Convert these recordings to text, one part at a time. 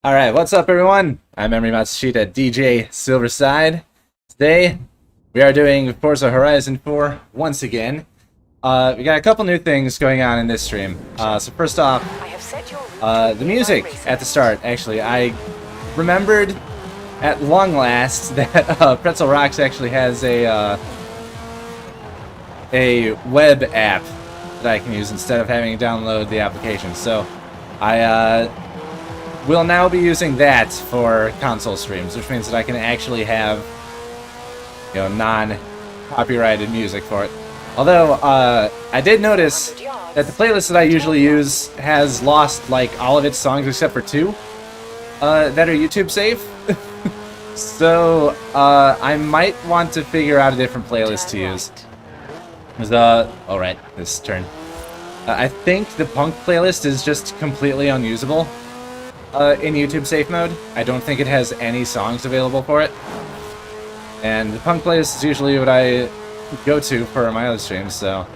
Alright, what's up everyone? I'm Emery Matsushita, DJ Silverside. Today, we are doing Forza Horizon 4 once again. We got a couple new things going on in this stream. So first off, the music at the start, actually. I remembered at long last that Pretzel Rocks actually has a web app that I can use instead of having to download the application. So I will now be using that for console streams, which means that I can actually have, non-copyrighted music for it. Although, I did notice that the playlist that I usually use has lost, like, all of its songs except for two that are YouTube safe. So, I might want to figure out a different playlist to use. Alright, this turn. I think the Punk playlist is just completely unusable in YouTube safe mode. I don't think it has any songs available for it. And the Punk playlist is usually what I go to for my other streams, so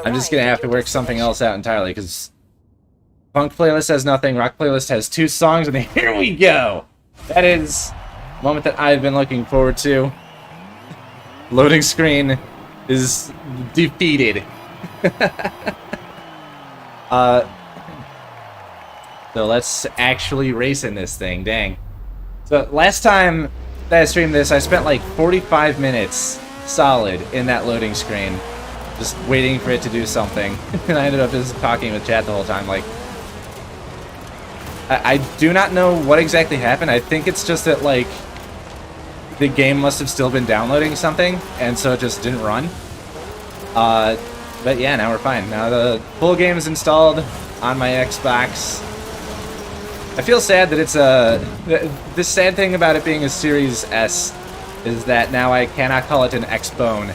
I'm just gonna have to work something else out entirely, because Punk playlist has nothing, Rock playlist has two songs, and here we go! That is a moment that I've been looking forward to. Loading screen is defeated. So let's actually race in this thing, dang. So last time that I streamed this, I spent like 45 minutes solid in that loading screen, just waiting for it to do something. And I ended up just talking with chat the whole time, like... I do not know what exactly happened. I think it's just that, like, the game must have still been downloading something, and so it just didn't run. But yeah, now we're fine. Now the full game is installed on my Xbox. I feel sad that it's the sad thing about it being a Series S is that now I cannot call it an X-Bone.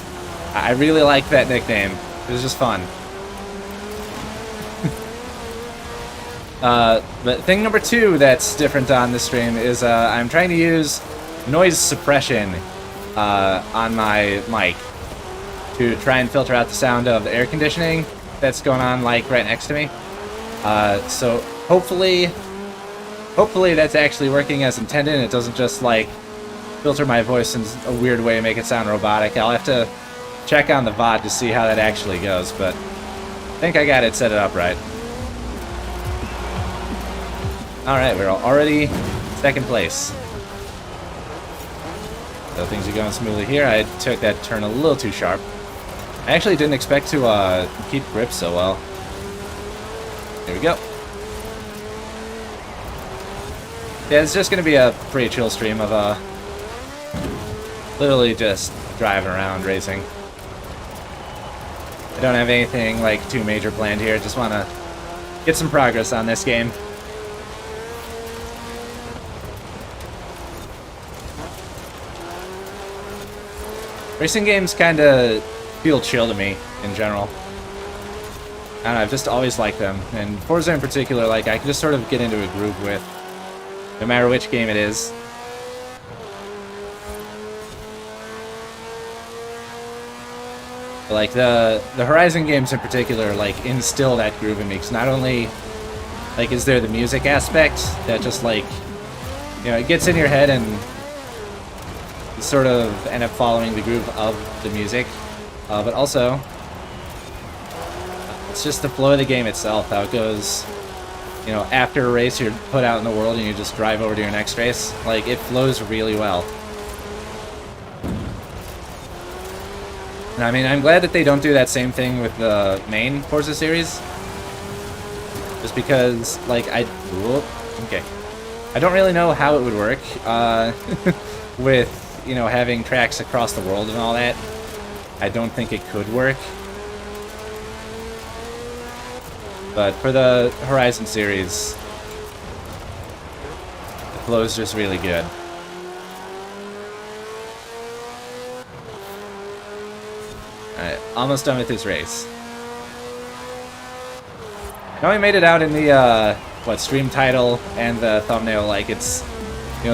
I really like that nickname. It was just fun. But thing number two that's different on this stream is I'm trying to use noise suppression on my mic to try and filter out the sound of the air conditioning that's going on, like, right next to me. So hopefully that's actually working as intended, and it doesn't just, like, filter my voice in a weird way and make it sound robotic. I'll have to check on the VOD to see how that actually goes, but I think I got it set up right. Alright, we're already second place. So things are going smoothly here. I took that turn a little too sharp. I actually didn't expect to keep grip so well. There we go. Yeah, it's just gonna be a pretty chill stream of literally just driving around racing. I don't have anything like too major planned here. Just want to get some progress on this game. Racing games kind of feel chill to me in general. I don't know, I've just always liked them, and Forza in particular, like, I can just sort of get into a groove with, no matter which game it is. But, like, the Horizon games in particular, like, instill that groove in me, because not only, like, is there the music aspect that just, like, it gets in your head and you sort of end up following the groove of the music, but also it's just the flow of the game itself, how it goes. After a race, you're put out in the world and you just drive over to your next race. Like, it flows really well. And I mean, I'm glad that they don't do that same thing with the main Forza series. Just because, like, okay. I don't really know how it would work, with, having tracks across the world and all that. I don't think it could work. But for the Horizon series, the flow's just really good. Alright, almost done with this race. I only made it out in the, stream title and the thumbnail, like it's,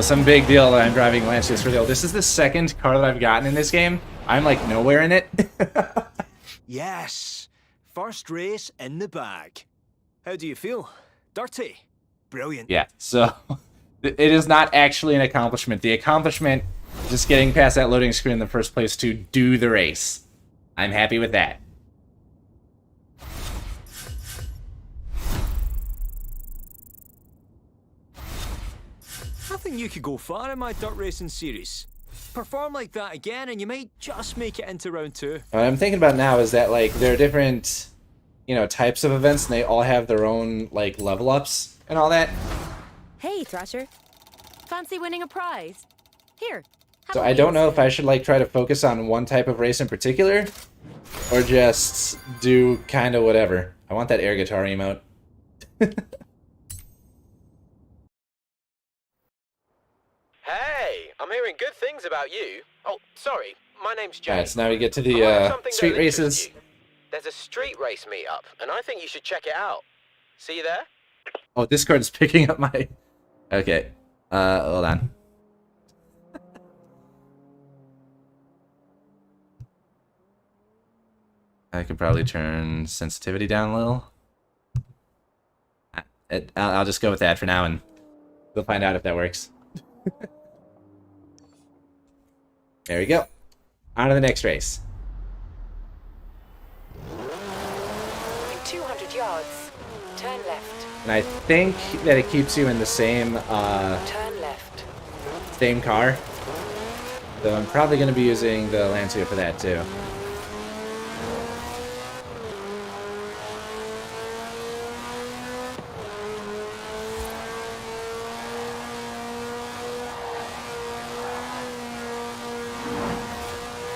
some big deal that I'm driving Lancia Stradale. This is the second car that I've gotten in this game. I'm, like, nowhere in it. Yes! First race in the bag. How do you feel? Dirty? Brilliant. Yeah, so it is not actually an accomplishment. The accomplishment is just getting past that loading screen in the first place to do the race. I'm happy with that. I think you could go far in my dirt racing series. Perform like that again and you might just make it into round 2. What I'm thinking about now is that, like, there are different, you know, types of events, and they all have their own, like, level ups and all that. Hey, Thrasher. Fancy winning a prize? Here. So I don't know if I should, like, try to focus on one type of race in particular, or just do kind of whatever. I want that air guitar emote. Hey, I'm hearing good things about you. Oh, sorry, my name's Jay. Alright, so now we get to I might have the something street that'll interest races. you. There's a street race meetup, and I think you should check it out. See you there? Oh, Discord's picking up my... Okay. Hold on. I could probably turn sensitivity down a little. I'll just go with that for now, and we'll find out if that works. There we go. On to the next race. In 200 yards, turn left. And I think that it keeps you in the same, Turn left. same car. So I'm probably going to be using the Lancia for that, too.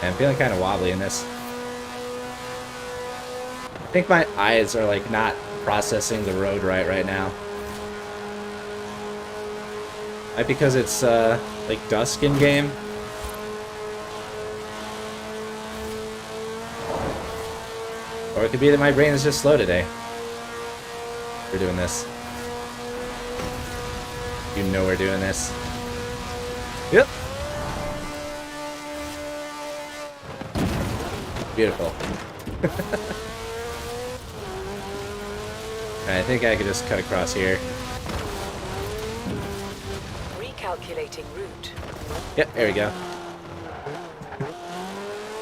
I'm feeling kind of wobbly in this. I think my eyes are, like, not processing the road right now. Might be because it's, like, dusk in game. Or it could be that my brain is just slow today. We're doing this. You know we're doing this. Yep. Beautiful. I think I could just cut across here. Recalculating route. Yep, there we go.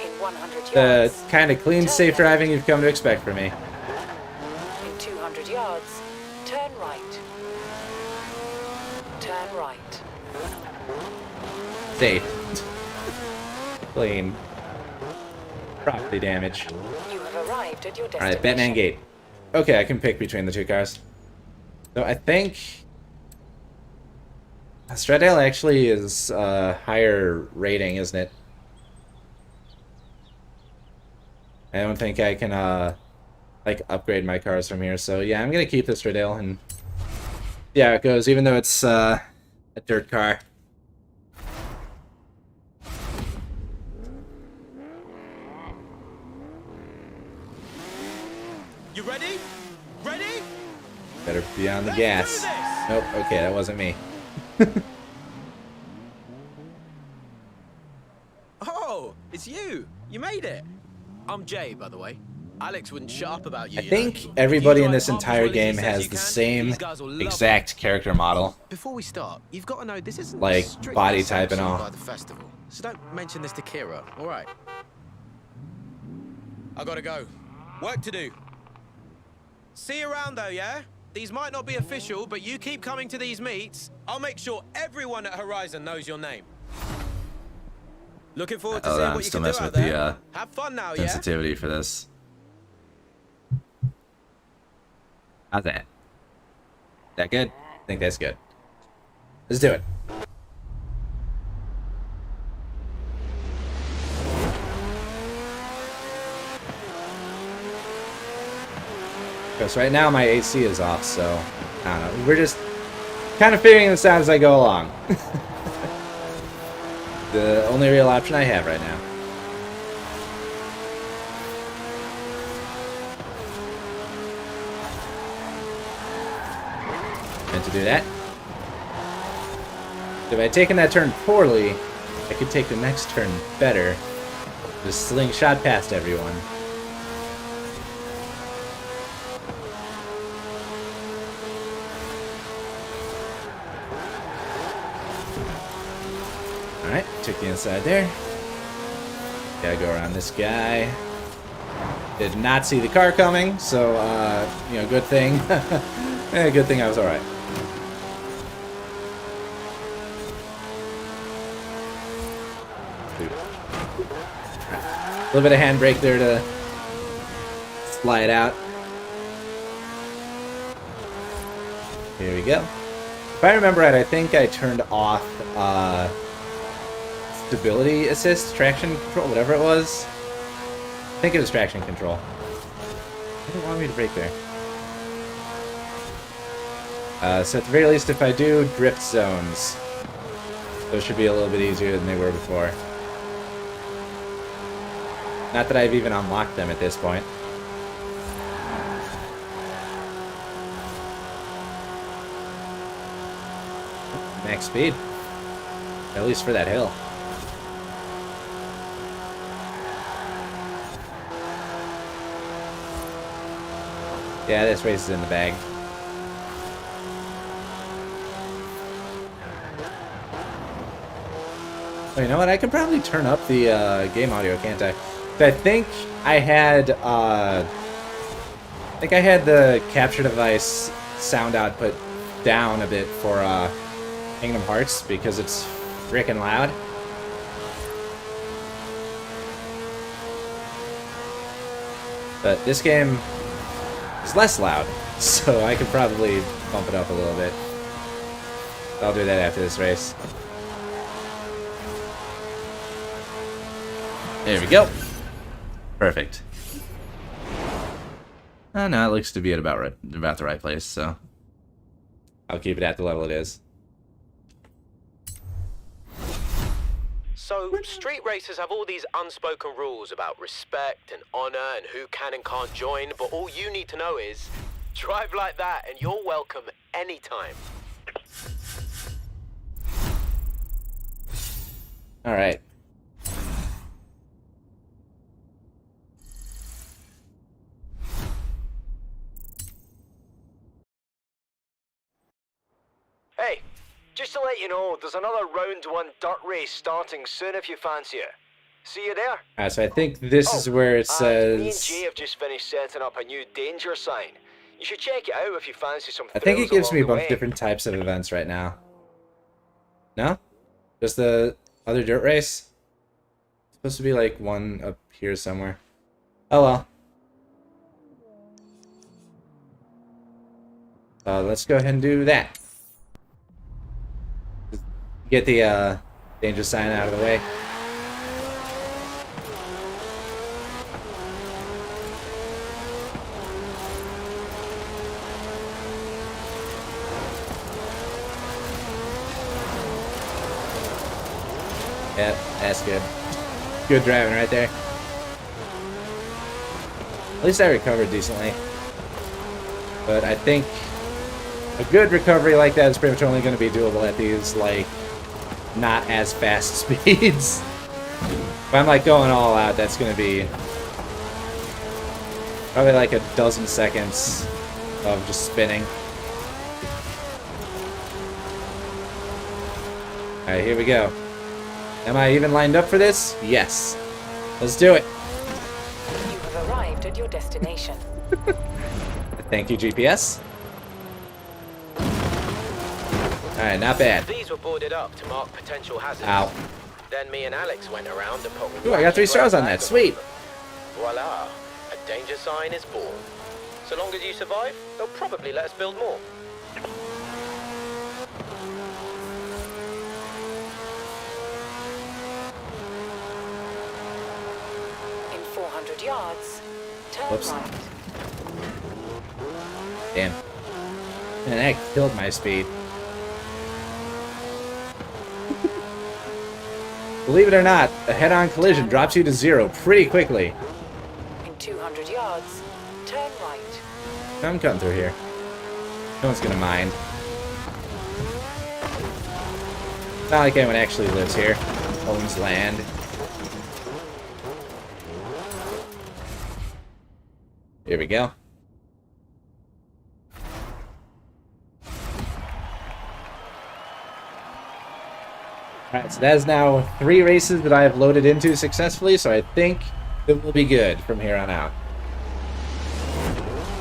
In 100 The yards. kind of clean, safe driving you've come to expect from me. In 200 yards, turn right. Turn right. Safe. Clean. Property damage. You have arrived at your destination. Alright, Batman Gate. Okay, I can pick between the two cars. So I think Stradale actually is higher rating, isn't it? I don't think I can like upgrade my cars from here, so yeah, I'm gonna keep the Stradale and see how it goes, even though it's a dirt car. You ready? Ready? Better be on the Let's gas. do this! Nope, okay, that wasn't me. Oh, it's you. You made it. I'm Jay, by the way. Alex wouldn't shut up about you. I you think know. everybody You in drive this half as entire well as he game says has you the can. same These guys will love exact character model. Before we start, you've got to know this isn't Like, strictly body type and sanctioned all. by the festival. So don't mention this to Kira, all right? I gotta go. Work to do. See you around though, yeah? These might not be official, but you keep coming to these meets. I'll make sure everyone at Horizon knows your name. Looking forward to Oh, seeing I'm what you still can do messing out with there. the Have fun now, yeah? sensitivity for this. How's that? That good? I think that's good. Let's do it. Because right now my AC is off, so I don't know. We're just kind of figuring this out as I go along. The only real option I have right now. Meant to do that. If I had taken that turn poorly, I could take the next turn better. Just slingshot past everyone. took the inside there. Gotta go around this guy. Did not see the car coming, so, you know, good thing. Good thing I was alright. A little bit of handbrake there to slide out. Here we go. If I remember right, I think I turned off stability assist, traction control, whatever it was. I think it was traction control. They didn't want me to brake there. So at the very least, if I do drift zones, those should be a little bit easier than they were before. Not that I've even unlocked them at this point. Max speed. At least for that hill. Yeah, this race is in the bag. Oh, you know what? I could probably turn up the game audio, can't I? I think I had the capture device sound output down a bit for Kingdom Hearts because it's frickin' loud. But this game is less loud, so I could probably bump it up a little bit. I'll do that after this race. There we go. Perfect. Oh, no, it looks to be at about the right place, so I'll keep it at the level it is. So, street racers have all these unspoken rules about respect and honor and who can and can't join, but all you need to know is drive like that and you're welcome anytime. All right. Hey, just to let you know, there's another round 1 dirt race starting soon if you fancy it. See you there. Alright, so I think this is where it says... Me and Jay have just finished setting up a new danger sign. You should check it out if you fancy some I think it gives me a bunch way. of different types of events right now. No? Just the other dirt race? It's supposed to be like one up here somewhere. Oh well. Let's go ahead and do that. Get the danger sign out of the way. Yep, that's good. Good driving right there. At least I recovered decently. But I think a good recovery like that is pretty much only going to be doable at these, like, not as fast speeds. If I'm, like, going all out, that's going to be probably like a dozen seconds of just spinning. Alright, here we go. Am I even lined up for this? Yes. Let's do it. You have arrived at your destination. Thank you, GPS. Alright, not bad. These were boarded up to mark potential hazards. Ow. Then me and Alex went around and put... Ooh, I got 3 stars on that. Sweet. Voila. A danger sign is born. So long as you survive, they'll probably let us build more. In 400 yards, turn Whoops. right. Damn. Man, that killed my speed. Believe it or not, a head-on collision drops you to 0 pretty quickly. In 200 yards, turn right. I'm cutting through here. No one's gonna mind. Not like anyone actually lives here. Owns land. Here we go. Alright, so that is now 3 races that I have loaded into successfully, so I think it will be good from here on out.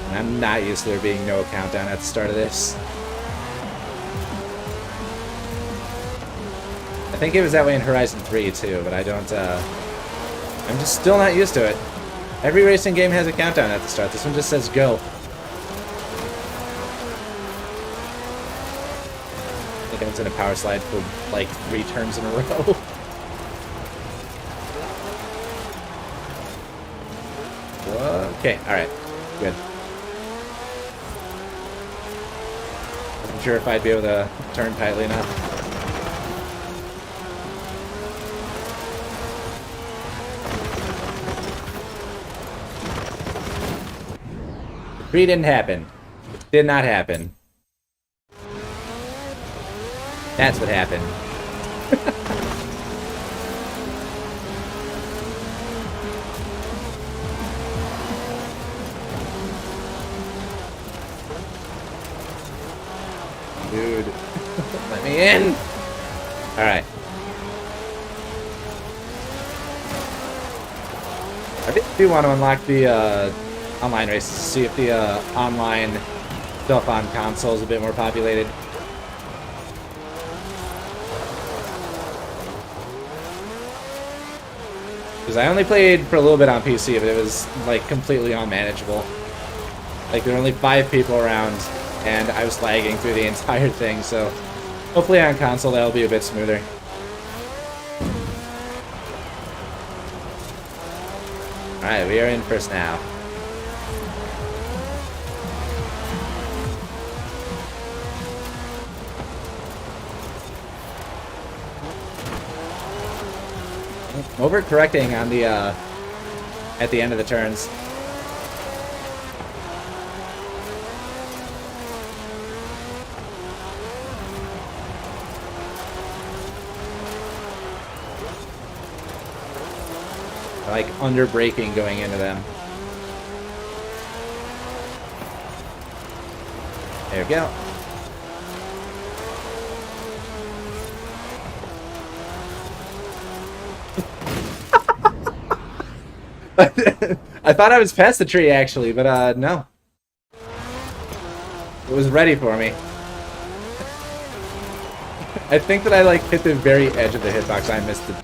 And I'm not used to there being no countdown at the start of this. I think it was that way in Horizon 3 too, but I don't, I'm just still not used to it. Every racing game has a countdown at the start. This one just says go. I think I was in a power slide for like 3 turns in a row. Okay, alright. Good. Wasn't sure if I'd be able to turn tightly enough. Three didn't happen. It did not happen. That's what happened. Dude, let me in. All right. I do want to unlock the online races to see if the online stuff on console is a bit more populated. Because I only played for a little bit on PC, but it was like completely unmanageable. Like there were only 5 people around, and I was lagging through the entire thing, so hopefully on console that'll be a bit smoother. Alright, we are in first now. Overcorrecting on the at the end of the turns. Like under braking going into them. There we go. I thought I was past the tree actually, but no. It was ready for me. I think that I like hit the very edge of the hitbox. I missed it.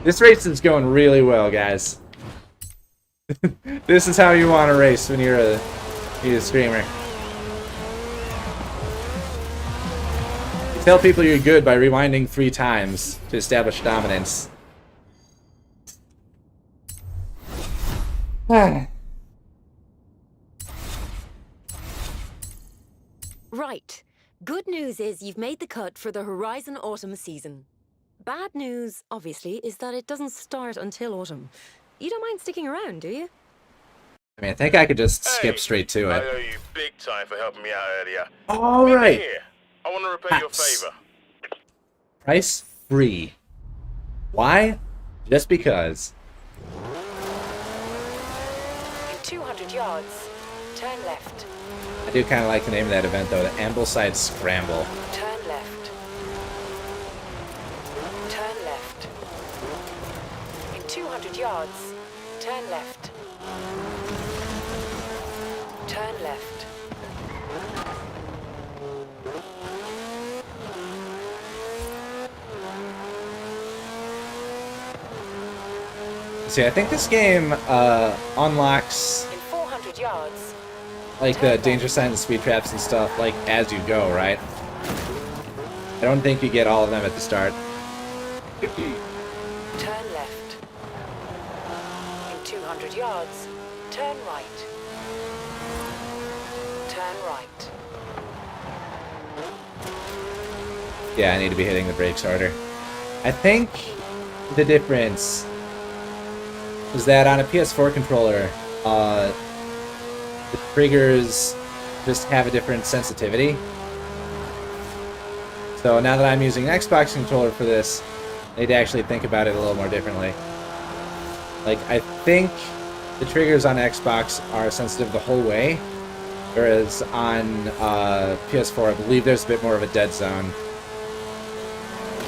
This race is going really well, guys. This is how you want to race when you're a streamer. You tell people you're good by rewinding 3 times to establish dominance. Right. Good news is you've made the cut for the Horizon Autumn season. Bad news, obviously, is that it doesn't start until autumn. You don't mind sticking around, do you? I mean, I think I could just skip straight to I it. owe you big time for helping me out earlier. All Meet me right. here. I want to repay your favor. Price free. Why? Just because. In 200 yards, turn left. I do kind of like the name of that event, though. The Ambleside Scramble. Turn left. Turn left. In 200 yards, turn left. Turn left. See, I think this game unlocks In 400 yards, like the danger signs and speed traps and stuff like as you go, right? I don't think you get all of them at the start. turn left. In 200 yards, turn right. Turn right. Yeah, I need to be hitting the brakes harder. I think the difference is that on a PS4 controller, the triggers just have a different sensitivity. So now that I'm using an Xbox controller for this, I need to actually think about it a little more differently. Like, I think the triggers on Xbox are sensitive the whole way, whereas on PS4, I believe there's a bit more of a dead zone.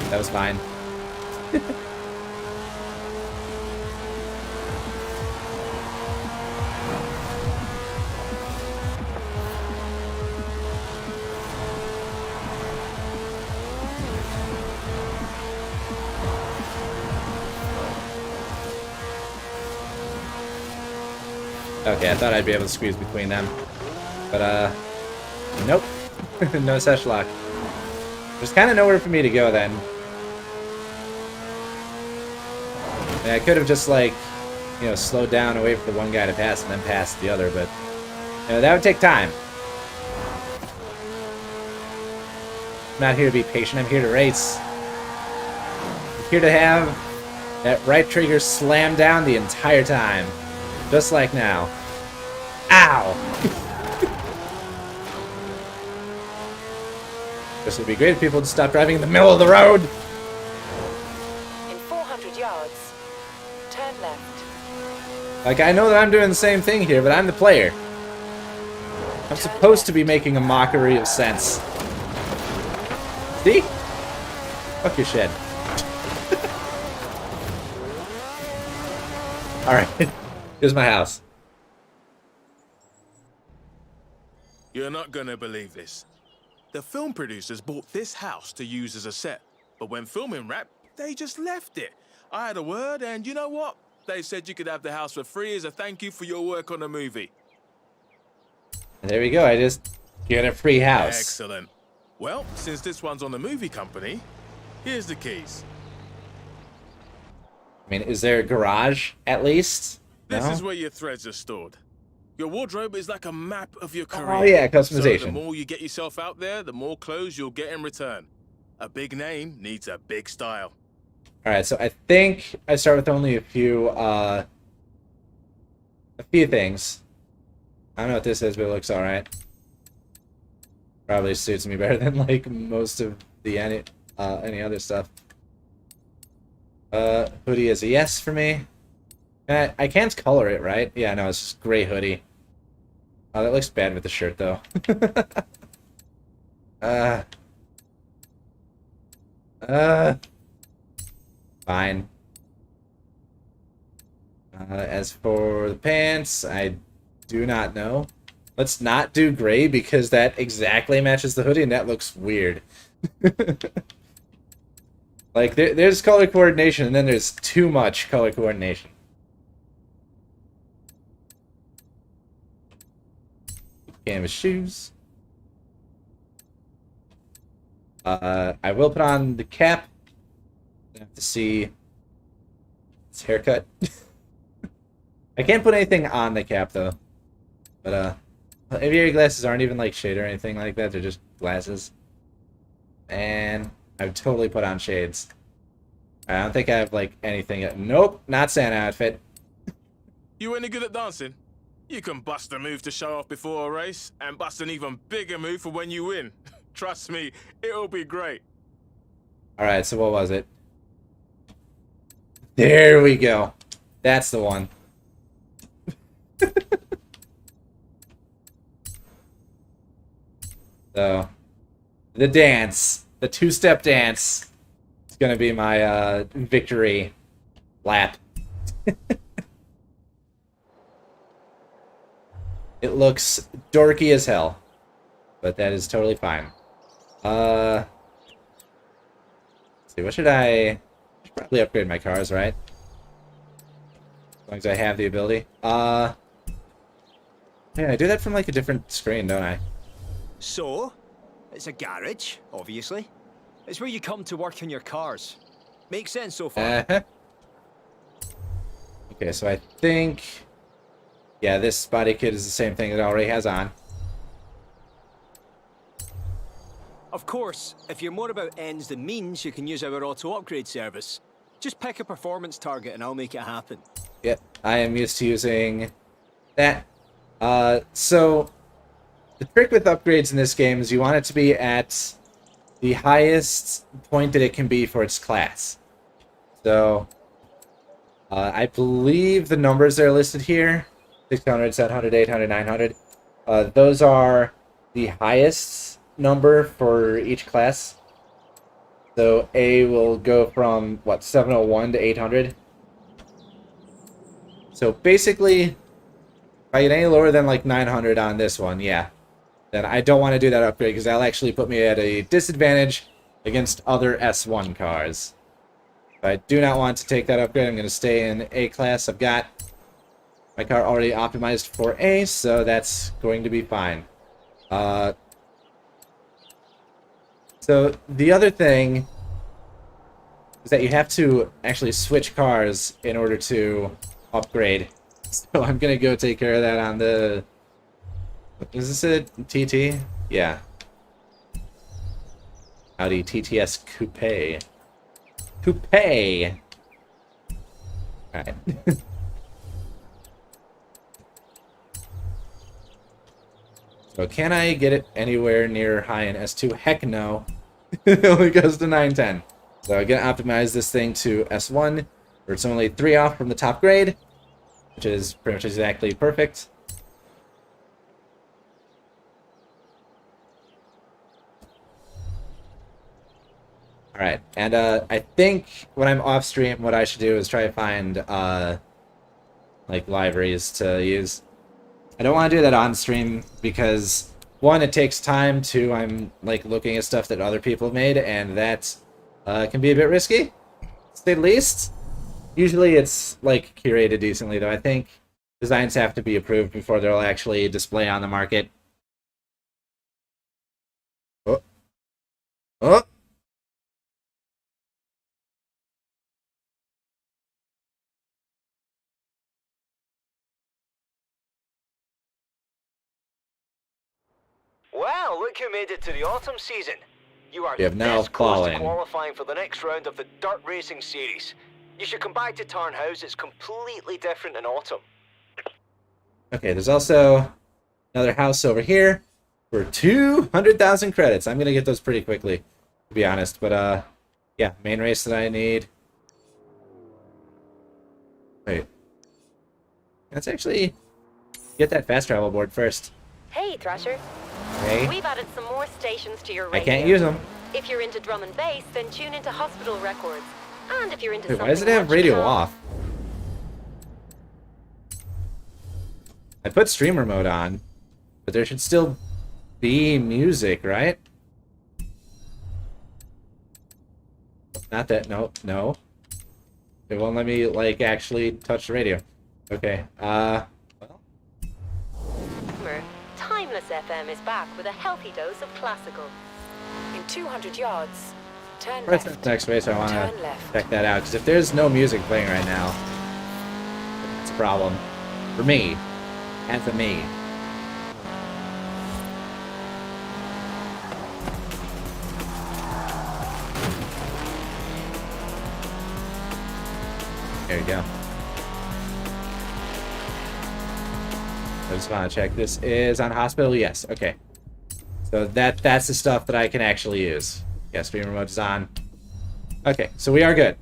That was fine. Okay, I thought I'd be able to squeeze between them. But, nope. No such luck. There's kind of nowhere for me to go then. I mean, I could have just, like, you know, slowed down and wait for the one guy to pass and then pass the other, but, you know, that would take time. I'm not here to be patient, I'm here to race. I'm here to have that right trigger slam down the entire time. Just like now. Ow! This would be great if people would stop driving in the middle of the road! In 400 yards, turn left. Like, I know that I'm doing the same thing here, but I'm the player. I'm supposed to be making a mockery of sense. See? Fuck your shed. Alright. Here's my house. You're not gonna believe this. The film producers bought this house to use as a set, but when filming wrapped, they just left it. I had a word, and you know what? They said you could have the house for free as a thank you for your work on the movie. And there we go, I just get a free house. Excellent. Well, since this one's on the movie company, here's the keys. I mean, is there a garage, at least? This No? is where your threads are stored. Your wardrobe is like a map of your career. Oh yeah, So customization. the more you get yourself out there, the more clothes you'll get in return. A big name needs a big style. Alright, so I think I start with only a few things. I don't know what this is, but it looks alright. Probably suits me better than, like, most of the any other stuff. Hoodie is a yes for me. I can't color it, right? Yeah, no, it's just gray hoodie. Oh, that looks bad with the shirt, though. Fine. As for the pants, I do not know. Let's not do gray because that exactly matches the hoodie and that looks weird. Like, there's color coordination and then there's too much color coordination. Canvas shoes. I will put on the cap. I have to see its haircut. I can't put anything on the cap though. But aviary glasses aren't even like shade or anything like that. They're just glasses. And I would totally put on shades. I don't think I have like anything. Nope, not Santa outfit. You any good at dancing? You can bust a move to show off before a race, and bust an even bigger move for when you win. Trust me, it'll be great. Alright, so what was it? There we go. That's the one. So, the dance. The two-step dance. It's gonna be my victory lap. It looks dorky as hell. But that is totally fine. Let's see, what should I should probably upgrade my cars, right? As long as I have the ability. Yeah, I do that from like a different screen, don't I? So, it's a garage, obviously. It's where you come to work on your cars. Makes sense so far. Uh-huh. Okay, so I think... Yeah, this body kit is the same thing it already has on. Of course, if you're more about ends than means, you can use our auto upgrade service. Just pick a performance target and I'll make it happen. Yep, I am used to using that. So, the trick with upgrades in this game is you want it to be at the highest point that it can be for its class. So, I believe the numbers that are listed here, 600, 700, 800, 900, those are the highest number for each class. So A will go from, what, 701 to 800? So basically, if I get any lower than like 900 on this one, yeah, then I don't want to do that upgrade because that'll actually put me at a disadvantage against other S1 cars. I do not want to take that upgrade. I'm going to stay in A class. I've got my car already optimized for A, so that's going to be fine. So the other thing is that you have to actually switch cars in order to upgrade. So I'm going to go take care of that on the... Is this a TT? Yeah. Audi TTS Coupe. Coupe! Alright. So can I get it anywhere near high in S2? Heck no. It only goes to 910. So I'm going to optimize this thing to S1, where it's only 3 off from the top grade, which is pretty much exactly perfect. Alright, and I think when I'm off stream, what I should do is try to find like libraries to use. I don't want to do that on stream because, one, it takes time, two, I'm like looking at stuff that other people have made, and that can be a bit risky, to say the least. Usually it's like curated decently, though. I think designs have to be approved before they'll actually display on the market. Oh. Oh. Well, look who made it to the autumn season. You are We have now this close to fallen. qualifying for the next round of the Dirt Racing Series. You should come back to Tarnhouse. It's completely different in autumn. Okay, there's also another house over here for 200,000 credits. I'm gonna get those pretty quickly, to be honest. But yeah, main race that I need. Wait, let's actually get that fast travel board first. Hey, Thrasher. Okay, We've added some more stations to your I radio. can't use them. If you're into drum and bass, then tune into Hospital Records. And if you're into Wait, why does it something have much radio calm- off? I put streamer mode on, but there should still be music, right? Not that, no, no. It won't let me, like, actually touch the radio. Okay, well. Timeless FM is back with a healthy dose of classical. In 200 yards, turn Right, left. next race, I want Turn to left. check that out, because if there's no music playing right now, it's a problem. For me. And for me. There we go. I just want to check. This is on hospital? Yes. Okay. So that's the stuff that I can actually use. Yeah, stream remote is on. Okay, so we are good.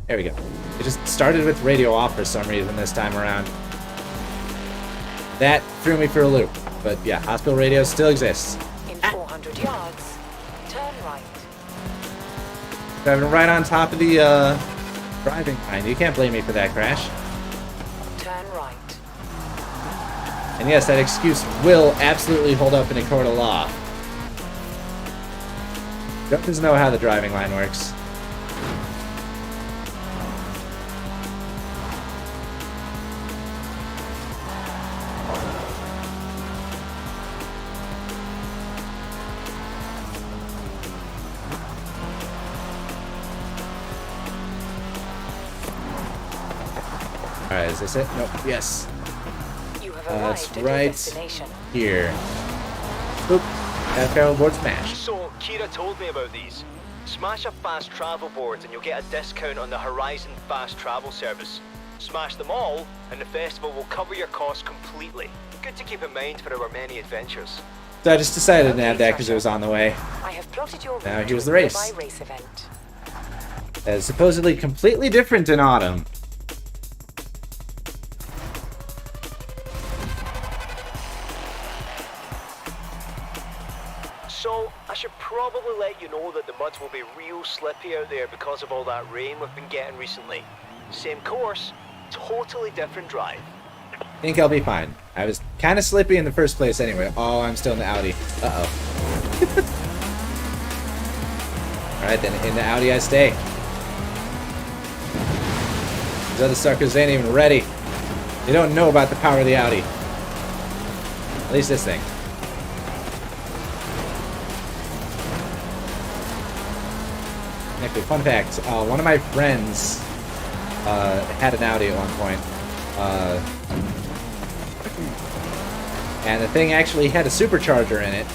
There we go. It just started with radio off for some reason this time around. That threw me for a loop. But yeah, hospital radio still exists. In 400 yards, turn right. Driving right on top of the driving line. You can't blame me for that crash. Turn right. And yes, that excuse will absolutely hold up in a court of law. Don't just know how the driving line works. Alright, is this it? Nope. Yes. You have That's arrived at your right destination. here. Oop. That travel board smash. So, Kira told me about these. Smash a fast travel board and you'll get a discount on the Horizon Fast Travel service. Smash them all and the festival will cover your costs completely. Good to keep in mind for our many adventures. So I just decided to add that because it was on the way. I have plotted your Now route here's to the a race. nearby race event. That is supposedly completely different in autumn. So, I should probably let you know that the mud will be real slippy out there because of all that rain we've been getting recently. Same course, totally different drive. Think I'll be fine. I was kind of slippy in the first place anyway. Oh, I'm still in the Audi. Uh-oh. Alright, then in the Audi I stay. These other suckers ain't even ready. They don't know about the power of the Audi. At least this thing. Actually, fun fact, one of my friends had an Audi at one point. And the thing actually had a supercharger in it.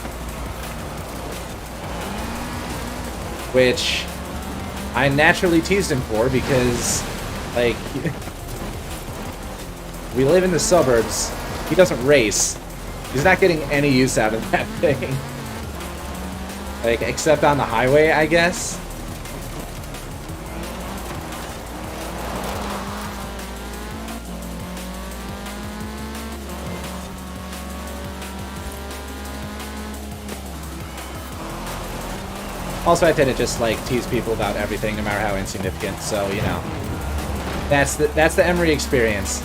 Which I naturally teased him for because, like, we live in the suburbs. He doesn't race. He's not getting any use out of that thing. Like, except on the highway, I guess. Also, I tend to just, like, tease people about everything, no matter how insignificant, so, you know. That's the Emery experience.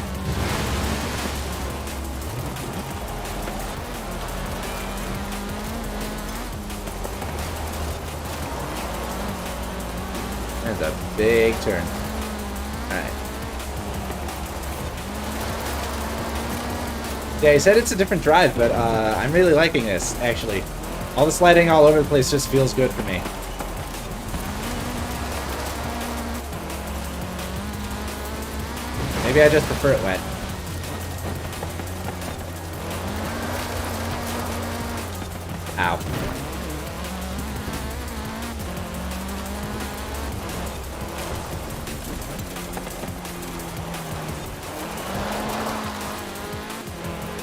That's a big turn. Alright. Yeah, he said it's a different drive, but I'm really liking this, actually. All the sliding all over the place just feels good for me. Maybe I just prefer it wet. Ow.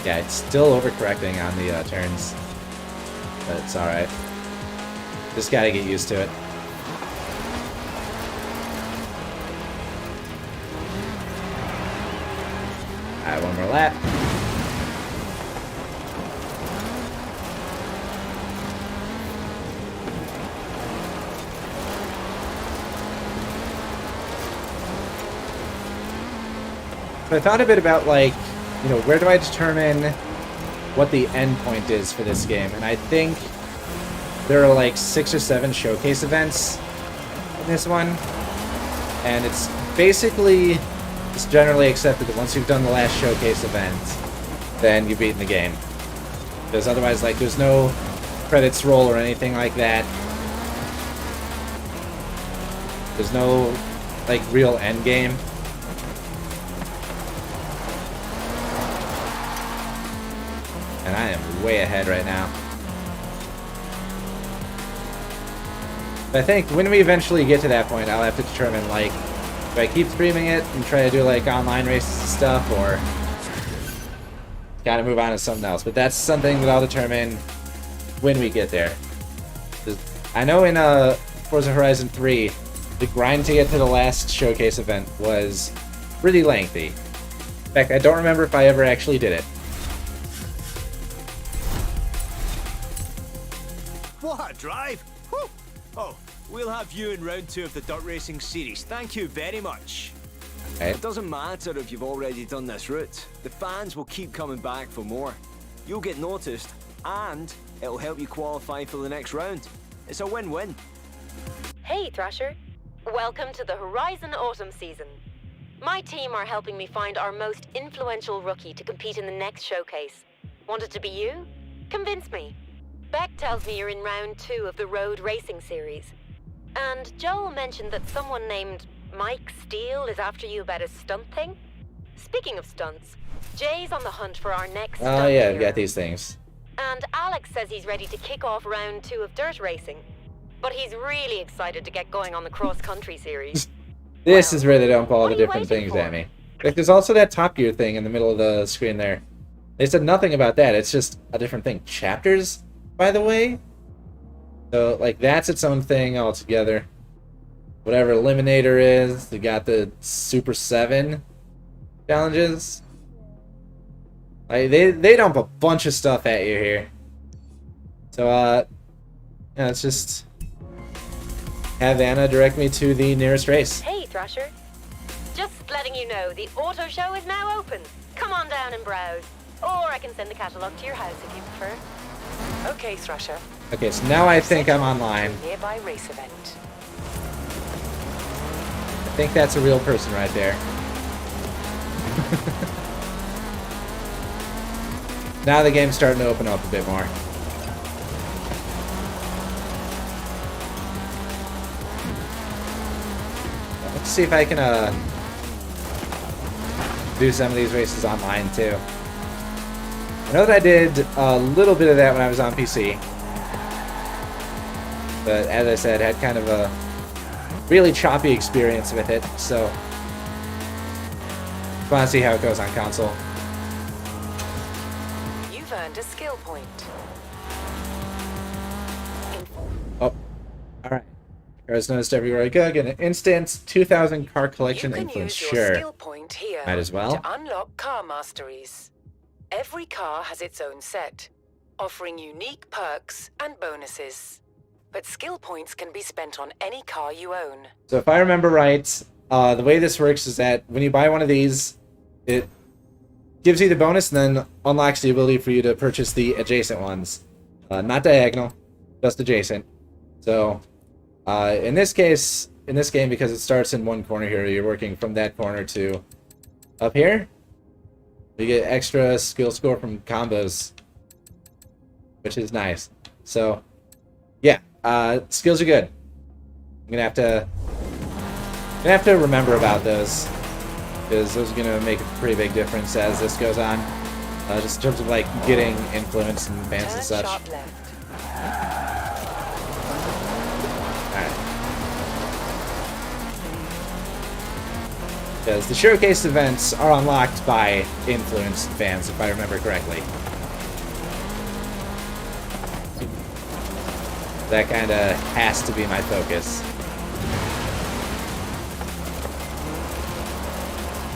Yeah, it's still overcorrecting on the turns. But it's alright. Just gotta get used to it. Alright, one more lap. So I thought a bit about, like, you know, where do I determine what the end point is for this game, and I think there are like 6 or 7 showcase events in this one, and it's basically just generally accepted that once you've done the last showcase event, then you've beaten the game. Because otherwise, like, there's no credits roll or anything like that. There's no, like, real end game. And I am way ahead right now. But I think when we eventually get to that point, I'll have to determine, like, do I keep streaming it and try to do, like, online races and stuff, or gotta move on to something else. But that's something that I'll determine when we get there. I know in Forza Horizon 3, the grind to get to the last showcase event was pretty lengthy. In fact, I don't remember if I ever actually did it. What a drive! Whew. Oh, we'll have you in round 2 of the Dirt Racing series. Thank you very much. Okay. It doesn't matter if you've already done this route. The fans will keep coming back for more. You'll get noticed, and it'll help you qualify for the next round. It's a win-win. Hey, Thrasher. Welcome to the Horizon Autumn season. My team are helping me find our most influential rookie to compete in the next showcase. Want it to be you? Convince me. Beck tells me you're in round 2 of the Road Racing series. And Joel mentioned that someone named Mike Steele is after you about a stunt thing. Speaking of stunts, Jay's on the hunt for our next stunt Oh yeah, I've hero. got these things. And Alex says he's ready to kick off round 2 of Dirt Racing. But he's really excited to get going on the cross-country series. This Well, is where they dump all what the are you different waiting things for? at me. Like, there's also that Top Gear thing in the middle of the screen there. They said nothing about that. It's just a different thing. Chapters, by the way? So, like, that's its own thing altogether. Whatever Eliminator is. They got the Super 7 challenges. Like, they dump a bunch of stuff at you here. So, Yeah, let's just have Anna direct me to the nearest race. Hey, Thrasher. Just letting you know, the auto show is now open. Come on down and browse. Or I can send the catalog to your house if you prefer. Okay, Thrasher. Okay, so now I think I'm online. Nearby race event. I think that's a real person right there. Now the game's starting to open up a bit more. Let's see if I can do some of these races online too. I know that I did a little bit of that when I was on PC. But as I said, had kind of a really choppy experience with it, so just want to see how it goes on console. You've earned a skill point. Oh, alright. Cars noticed everywhere I go. Get an instant 2,000 car collection You can influence. use your Sure. skill point here Might as well. to unlock car masteries. Every car has its own set, offering unique perks and bonuses. But skill points can be spent on any car you own. So if I remember right, the way this works is that when you buy one of these, it gives you the bonus and then unlocks the ability for you to purchase the adjacent ones. Not diagonal, just adjacent. So in this case, in this game, because it starts in one corner here, you're working from that corner to up here. You get extra skill score from combos, which is nice. So yeah, skills are good. I'm gonna have to remember about those, because those are gonna make a pretty big difference as this goes on. Just in terms of like getting influence and fans and such. Sharp left. Because the showcase events are unlocked by influenced fans, if I remember correctly. That kind of has to be my focus.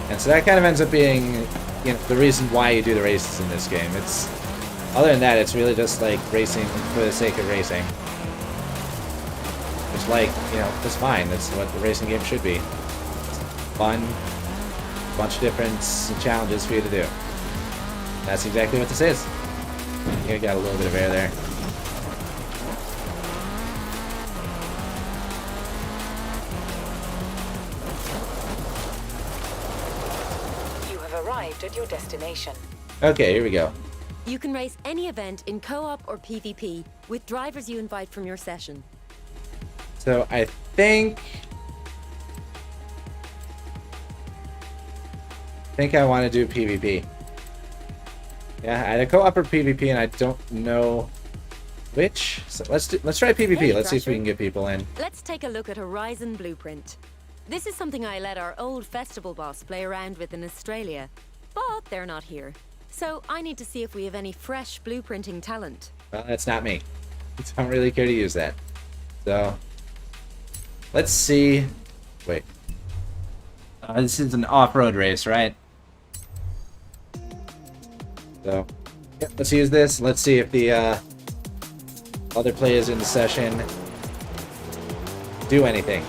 And so that kind of ends up being, you know, the reason why you do the races in this game. It's, other than that, it's really just like racing for the sake of racing. Which, like, you know, that's fine. That's what the racing game should be. Fun, bunch of different challenges for you to do. That's exactly what this is. I got a little bit of air there. You have arrived at your destination. Okay, here we go. You can race any event in co-op or PvP with drivers you invite from your session. So I think I want to do PvP. Yeah, either co-op or PvP, and I don't know which. So let's try PvP. Hey, Let's see if we Thrasher. can get people in. Let's take a look at Horizon Blueprint. This is something I let our old festival boss play around with in Australia, but they're not here. So I need to see if we have any fresh blueprinting talent. Well, that's not me. I don't really care to use that. So let's see. Wait. This is an off-road race, right? So, yeah, let's use this. Let's see if the other players in the session do anything.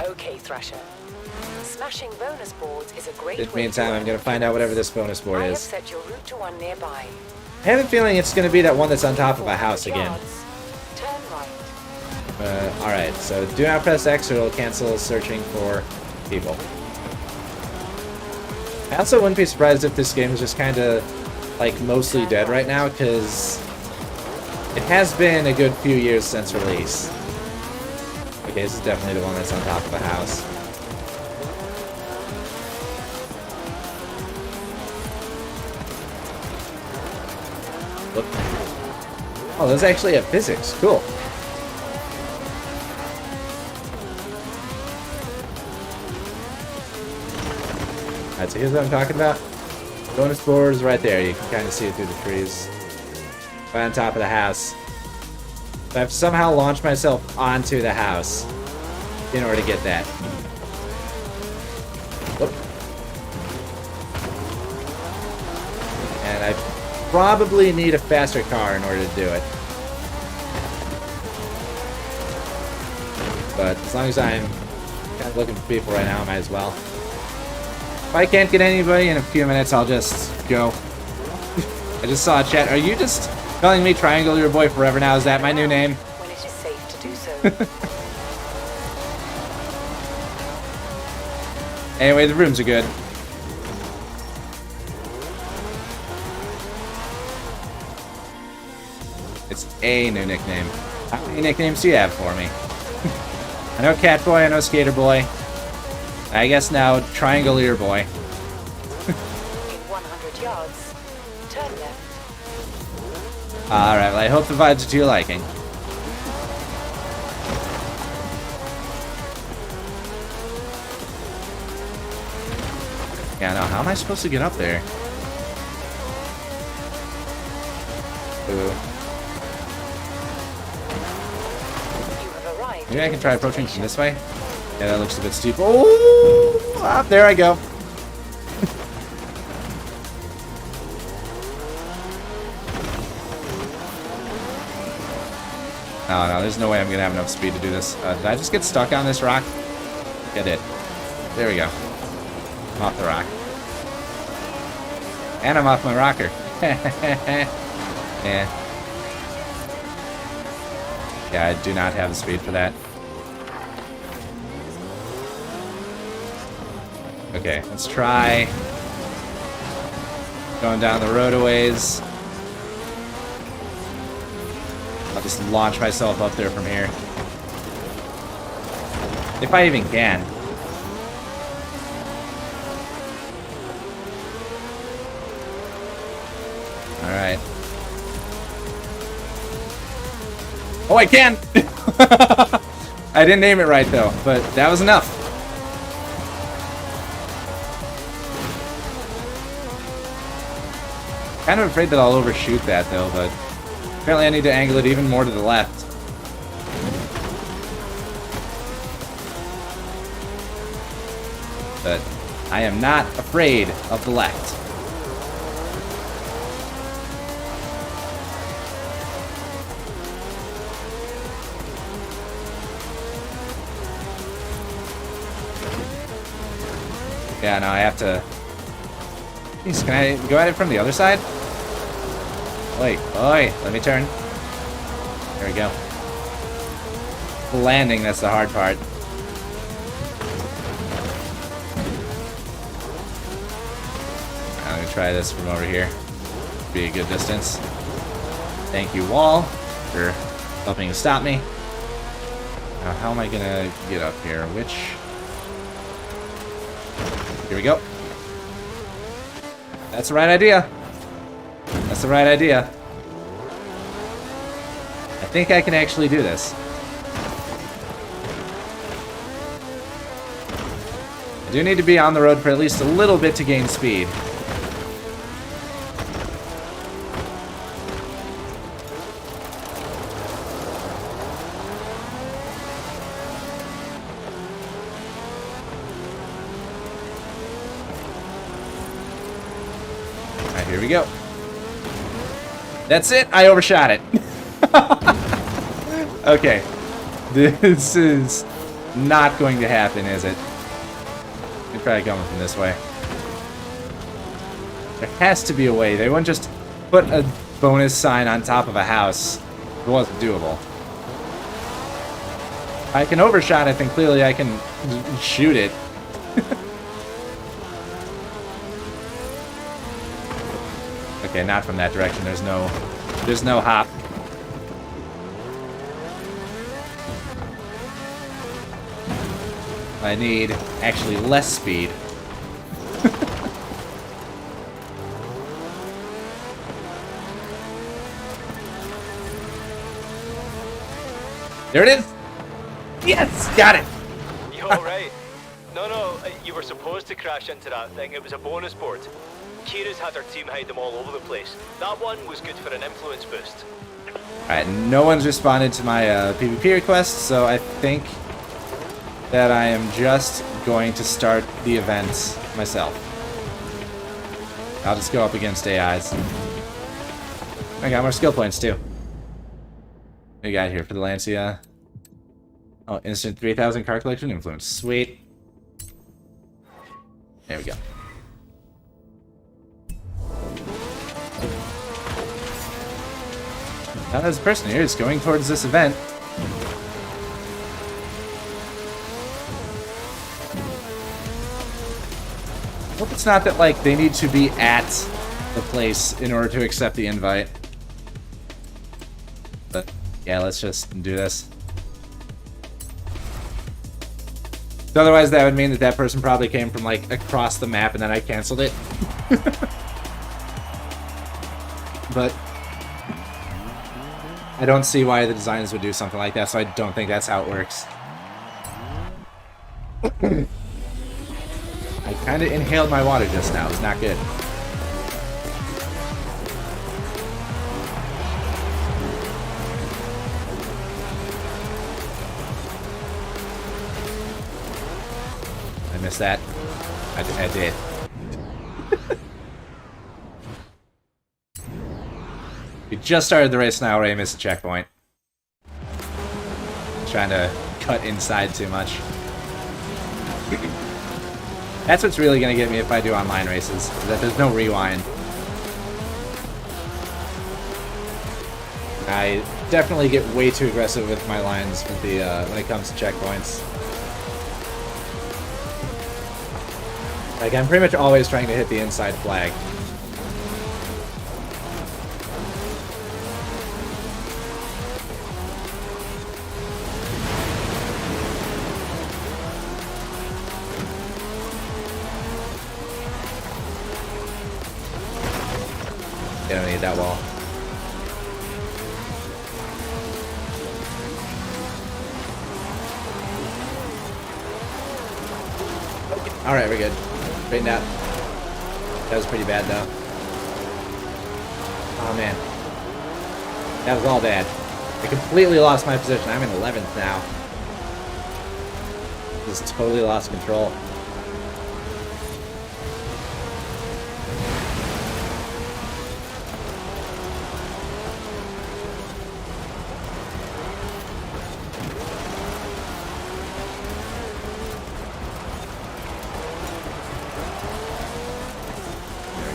Okay, Thrasher. Smashing bonus boards is a great In the way meantime, I'm going to find out whatever this bonus board I have is. set your route to one nearby. I have a feeling it's going to be that one that's on top of a house again. Yards. Turn right. Alright, so do not press X or it'll cancel searching for people. I also wouldn't be surprised if this game is just kind of, like, mostly dead right now, because it has been a good few years since release. Okay, this is definitely the one that's on top of a house. Look. Oh, those actually have physics. Cool. Alright, so here's what I'm talking about. Bonus board is right there. You can kind of see it through the trees. Right on top of the house. So I have to somehow launch myself onto the house in order to get that. Whoop. And I probably need a faster car in order to do it. But as long as I'm kind of looking for people right now, I might as well. If I can't get anybody in a few minutes, I'll just go. I just saw a chat. Are you just calling me Triangle Your Boy Forever now? Is that my new name? When it is safe to do so. Anyway, the rooms are good. It's a new nickname. How many nicknames do you have for me? I know Catboy, I know Skater Boy. I guess now Triangle Ear Boy. In 100 yards, turn left. Alright, well, I hope the vibes are to your liking. Yeah, now how am I supposed to get up there? Ooh. You have arrived. Maybe I can try approaching from this way? Yeah, that looks a bit steep. Oh! Up there I go. No, there's no way I'm gonna have enough speed to do this. Did I just get stuck on this rock? I did. There we go. I'm off the rock. And I'm off my rocker. Yeah. Yeah, I do not have the speed for that. Okay, let's try going down the road a ways. I'll just launch myself up there from here. If I even can. Alright. Oh, I can! I didn't aim it right, though, but that was enough. Kind of afraid that I'll overshoot that, though, but apparently I need to angle it even more to the left. But I am not afraid of the left. Yeah, no, I have to... Jeez, can I go at it from the other side? Wait, let me turn. There we go. The landing, that's the hard part. I'm gonna try this from over here. Be a good distance. Thank you, wall, for helping to stop me. Now, how am I gonna get up here? Here we go. That's the right idea. That's the right idea. I think I can actually do this. I do need to be on the road for at least a little bit to gain speed. Alright, here we go. That's it. I overshot it. Okay. This is not going to happen, is it? They're probably coming from this way. There has to be a way. They wouldn't just put a bonus sign on top of a house. It wasn't doable. I can overshot it, then clearly I can shoot it. Okay, not from that direction. There's no hop. I need actually less speed. There it is. Yes, got it. You alright? No, you were supposed to crash into that thing. It was a bonus board. Kira's had her team hide them all over the place. That one was good for an influence boost. Alright, no one's responded to my PvP request, so I think that I am just going to start the event myself. I'll just go up against AIs. I got more skill points too. What do you got here for the Lancia? Oh, instant 3,000 car collection influence. Sweet. There we go. Now there's a person here is going towards this event. Hope it's not that, like, they need to be at the place in order to accept the invite. But, yeah, let's just do this. So otherwise, that would mean that that person probably came from, like, across the map and then I canceled it. But I don't see why the designers would do something like that, so I don't think that's how it works. I kind of inhaled my water just now. It's not good. I missed that. I did. We just started the race now, already missed a checkpoint. Trying to cut inside too much. That's what's really gonna get me if I do online races, is that there's no rewind. I definitely get way too aggressive with my lines with the when it comes to checkpoints. Like, I'm pretty much always trying to hit the inside flag. I don't need that wall. Alright, we're good. Straightened out. That was pretty bad, though. Oh, man. That was all bad. I completely lost my position. I'm in 11th now. Just totally lost control.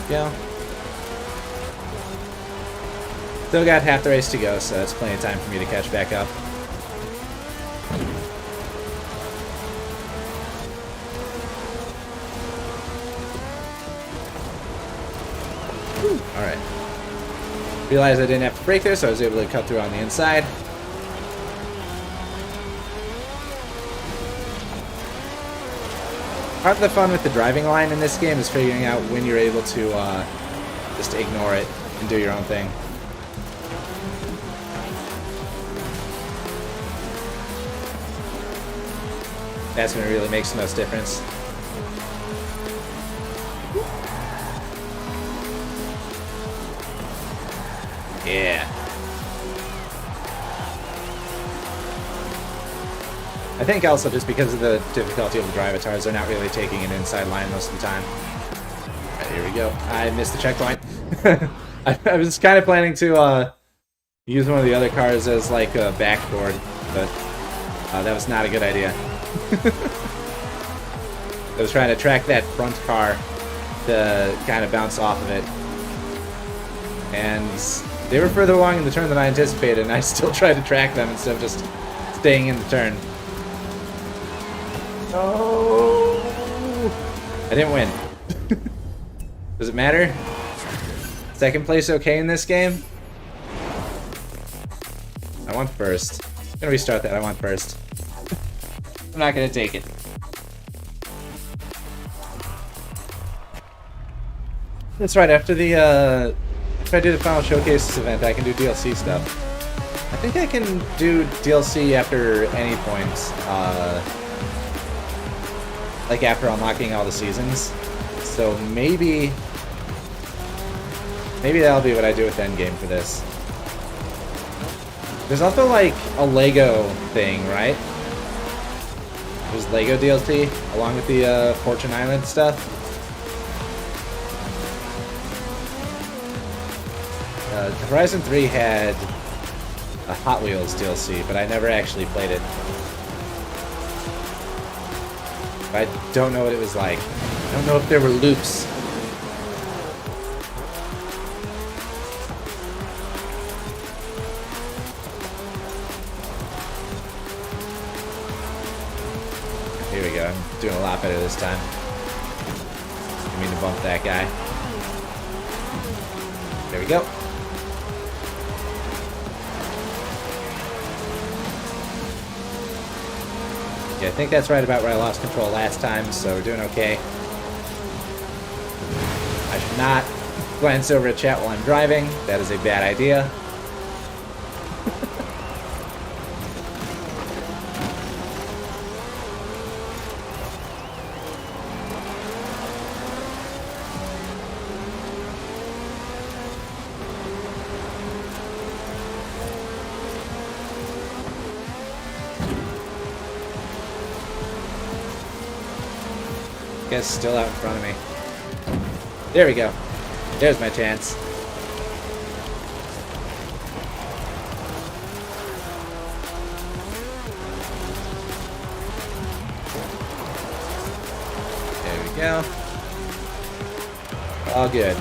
Go. Still got half the race to go, so that's plenty of time for me to catch back up. Alright. Realized I didn't have to brake there, so I was able to cut through on the inside. Part of the fun with the driving line in this game is figuring out when you're able to just ignore it and do your own thing. That's when it really makes the most difference. Yeah. I think also just because of the difficulty of the drivatars, they're not really taking an inside line most of the time. Alright, here we go. I missed the checkpoint. I was kind of planning to use one of the other cars as like a backboard, but that was not a good idea. I was trying to track that front car to kind of bounce off of it. And they were further along in the turn than I anticipated, and I still tried to track them instead of just staying in the turn. No! I didn't win. Does it matter? Second place okay in this game? I want first. I'm gonna restart that. I want first. I'm not gonna take it. That's right, after the, if I do the final showcases event, I can do DLC stuff. I think I can do DLC after any point, like after unlocking all the seasons. So maybe that'll be what I do with Endgame for this. There's also like a Lego thing, right? There's Lego DLC along with the Fortune Island stuff. Horizon 3 had a Hot Wheels DLC, but I never actually played it. But I don't know what it was like. I don't know if there were loops. Here we go. I'm doing a lot better this time. Didn't mean to bump that guy. There we go. Yeah, I think that's right about where I lost control last time, so we're doing okay. I should not glance over at chat while I'm driving. That is a bad idea. Guy's still out in front of me. There we go. There's my chance. There we go. All good.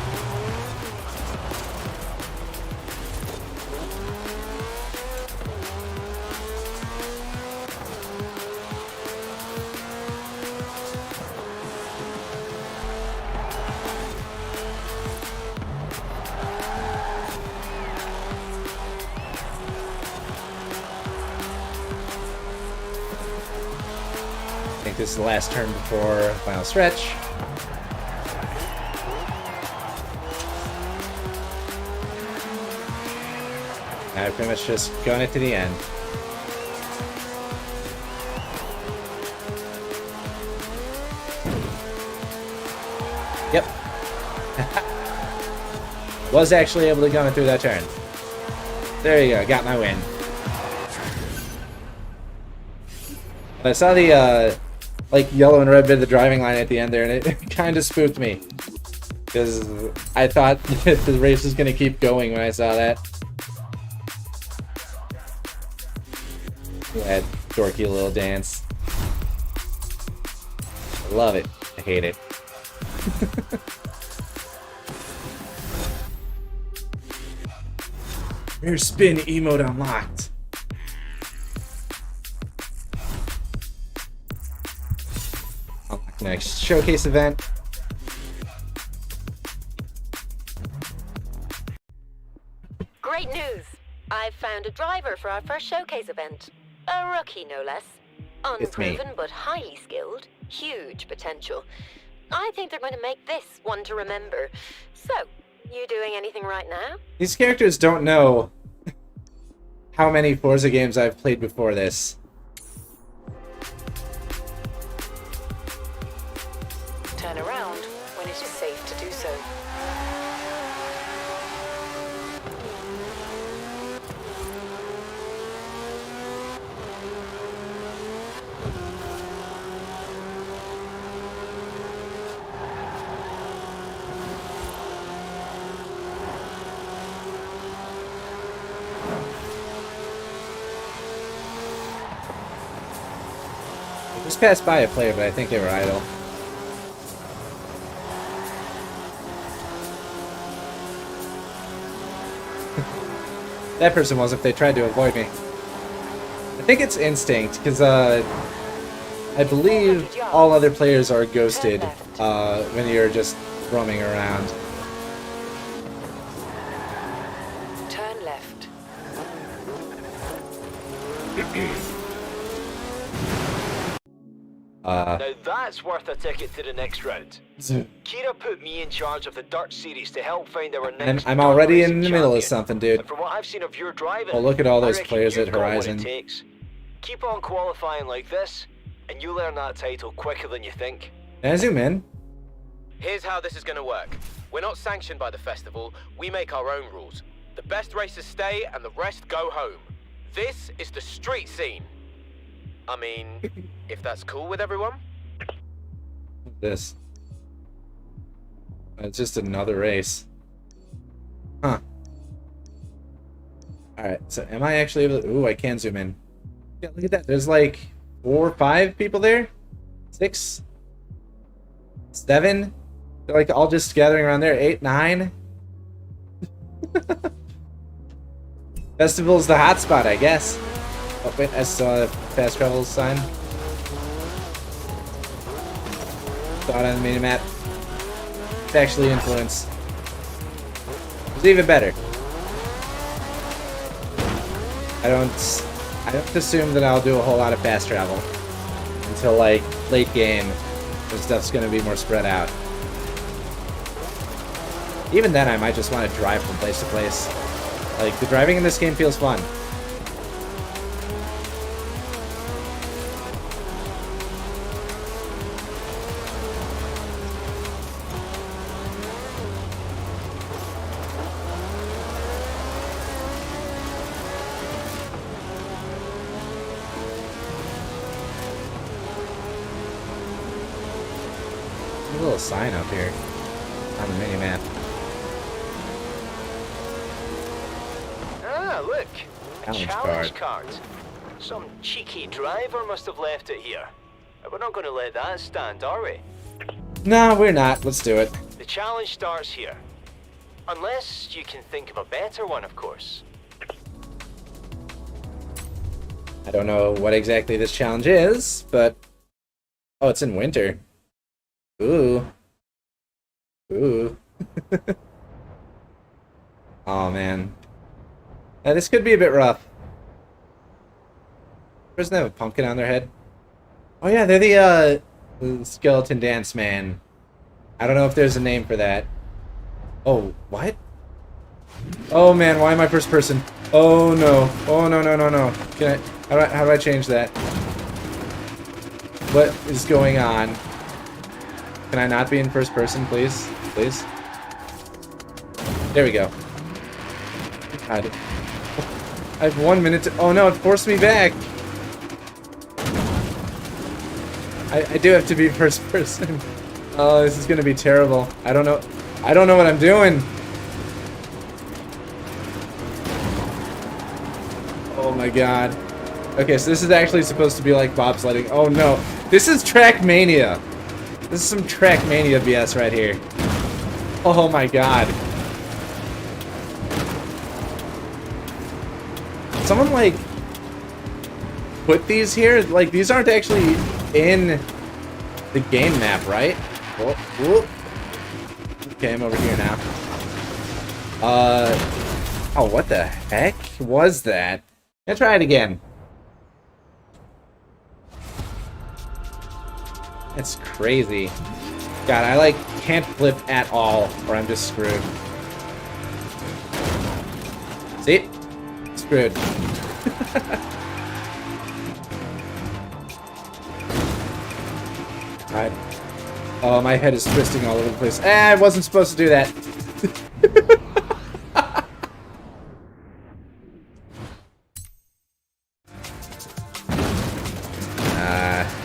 I think this is the last turn before final stretch. I'm pretty much just going it to the end. Yep. Was actually able to gun it through that turn. There you go, got my win. I saw the like yellow and red bit of the driving line at the end there, and it kind of spooked me because I thought that the race was going to keep going when I saw that. That dorky little dance. I love it. I hate it. Rear spin emote unlocked. Next showcase event. Great news! I've found a driver for our first showcase event. A rookie, no less. It's me. Unproven but highly skilled. Huge potential. I think they're going to make this one to remember. So, you doing anything right now? These characters don't know how many Forza games I've played before this. Turn around when it is safe to do so. I just passed by a player, but I think they were idle. That person was if they tried to avoid me. I think it's instinct, because I believe all other players are ghosted when you're just roaming around. Turn left. Now that's worth a ticket to the next round. Kira put me in charge of the Dirt Series to help find our next. I'm already dirt in the racing middle of champion. something, dude. And from what I've seen of your driving, Oh, look at all I those reckon players you've at got what Horizon. it takes. Keep on qualifying like this, and you'll earn that title quicker than you think. Can I zoom in? Here's how this is going to work. We're not sanctioned by the festival. We make our own rules. The best racers stay and the rest go home. This is the street scene. I mean, if that's cool with everyone. This. It's just another race. Huh. Alright, so am I actually able to... Ooh, I can zoom in. Yeah, look at that. There's like 4 or 5 people there. 6, 7. They're like all just gathering around there. 8, 9. Festival's the hotspot, I guess. Oh wait, I saw a fast travel sign. Saw it on the mini map. It's actually influence. It's even better. I don't assume that I'll do a whole lot of fast travel until like late game, where stuff's gonna be more spread out. Even then, I might just want to drive from place to place. Like, the driving in this game feels fun. There's a little sign up here on the mini map. Ah, look! A Challenge challenge card. Some cheeky driver must have left it here. We're not going to let that stand, are we? No, we're not. Let's do it. The challenge starts here. Unless you can think of a better one, of course. I don't know what exactly this challenge is, but... Oh, it's in winter. Ooh. Ooh. Oh, man. Yeah, this could be a bit rough. Doesn't have a pumpkin on their head? Oh yeah, they're the skeleton dance man. I don't know if there's a name for that. Oh, what? Oh man, why am I first person? Oh no. Oh no, no, no, no. Can I, how do I change that? What is going on? Can I not be in first person, please? Please? There we go. God. I have 1 minute to... Oh no, it forced me back! I do have to be first person. Oh, this is gonna be terrible. I don't know what I'm doing! Oh my god. Okay, so this is actually supposed to be like bobsledding. Oh no. This is Trackmania! This is some Trackmania BS right here. Oh my god. Someone, like, put these here? Like, these aren't actually in the game map, right? Oh, whoop. Okay, I'm over here now. Oh, what the heck was that? Let's try it again. That's crazy. God, I, like, can't flip at all, or I'm just screwed. See? Screwed. Alright. Oh, my head is twisting all over the place. I wasn't supposed to do that.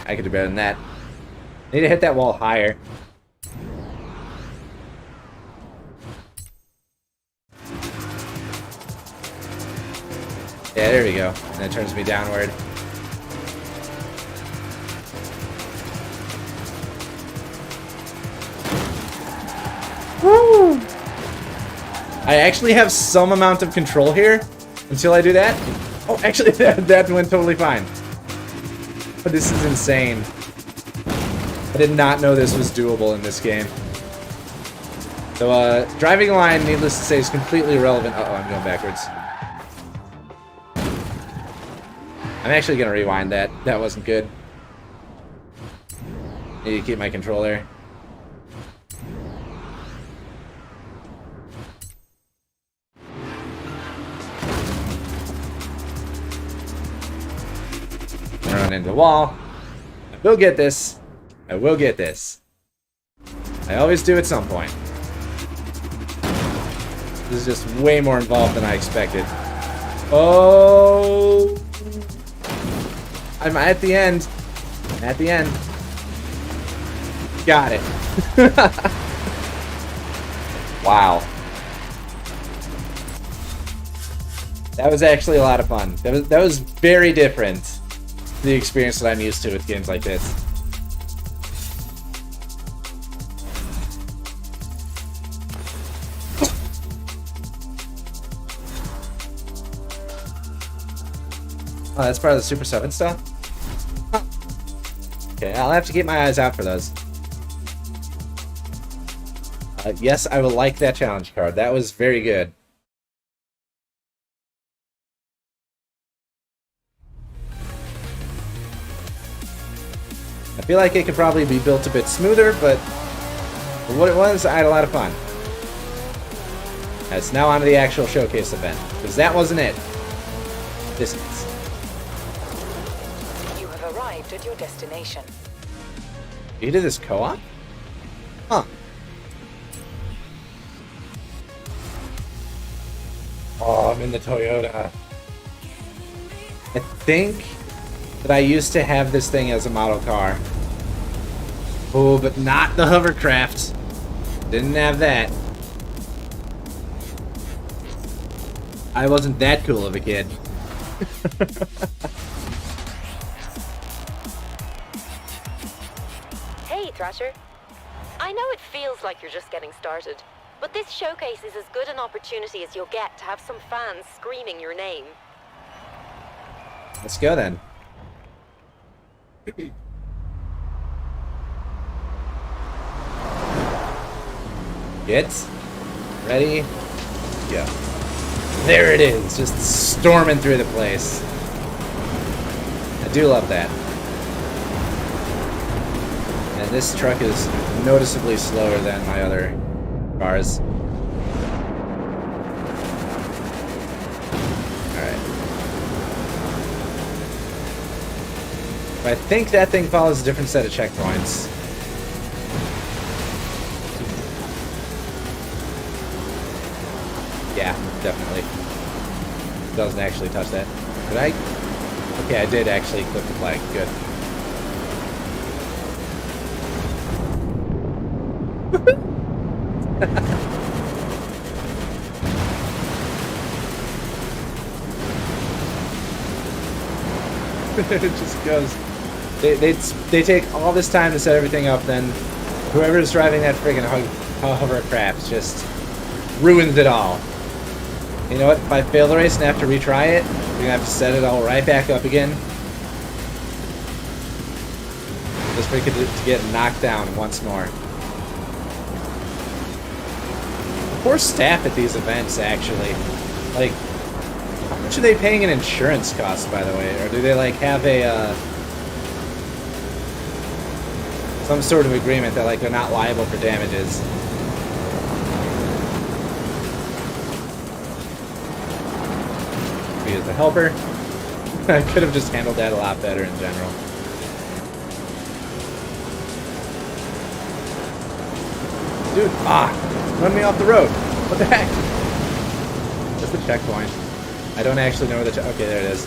I could do better than that. Need to hit that wall higher. Yeah, there we go. And that turns me downward. Woo! I actually have some amount of control here until I do that. Oh, actually, that went totally fine. But this is insane. I did not know this was doable in this game. So, driving line, needless to say, is completely irrelevant. Uh-oh, I'm going backwards. I'm actually going to rewind that. That wasn't good. Need to keep my controller. Run into the wall. I will get this. I will get this. I always do at some point. This is just way more involved than I expected. Oh! I'm at the end. I'm at the end. Got it. Wow. That was actually a lot of fun. That was very different to the experience that I'm used to with games like this. Oh, that's part of the Super 7 stuff? Huh. Okay, I'll have to keep my eyes out for those. Yes, I will like that challenge card. That was very good. I feel like it could probably be built a bit smoother, but for what it was, I had a lot of fun. It's now on to the actual showcase event, because that wasn't it. This is. You have arrived at your destination. You did this co-op? Huh. Oh, I'm in the Toyota. I think that I used to have this thing as a model car. Oh, but not the hovercraft. Didn't have that. I wasn't that cool of a kid. Hey, Thrasher. I know it feels like you're just getting started, but this showcase is as good an opportunity as you'll get to have some fans screaming your name. Let's go then. Get ready, go. There it is, just storming through the place. I do love that. And this truck is noticeably slower than my other cars. Alright. I think that thing follows a different set of checkpoints. Yeah, definitely. Doesn't actually touch that. Did I? Okay, I did actually click the flag. Good. It just goes. They take all this time to set everything up, then whoever's driving that friggin' hovercraft just ruins it all. You know what? If I fail the race and have to retry it, we're gonna have to set it all right back up again. Just for it to get knocked down once more. Poor staff at these events, actually. Like, how much are they paying in insurance costs, by the way? Or do they, like, have a, some sort of agreement that, like, they're not liable for damages? We use the helper. I could have just handled that a lot better in general. Dude, run me off the road. What the heck? What's the checkpoint? I don't actually know where the okay, there it is.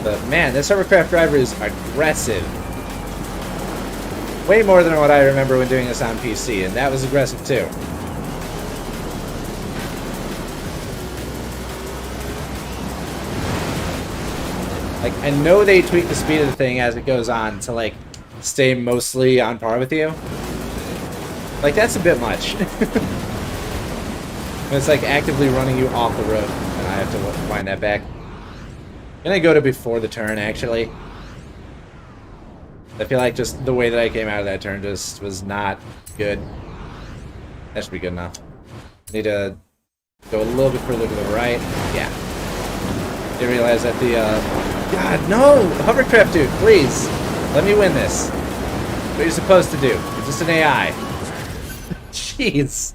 But man, this hovercraft driver is aggressive. Way more than what I remember when doing this on PC, and that was aggressive too. Like, I know they tweak the speed of the thing as it goes on to, like, stay mostly on par with you. Like, that's a bit much. It's like actively running you off the road, and I have to wind that back. I'm gonna go to before the turn, actually. I feel like just the way that I came out of that turn just was not good. That should be good enough. Need to go a little bit further to the right. Yeah. Didn't realize that the, God, no! Hovercraft dude, please! Let me win this. What are you supposed to do? You're just an AI. Jeez.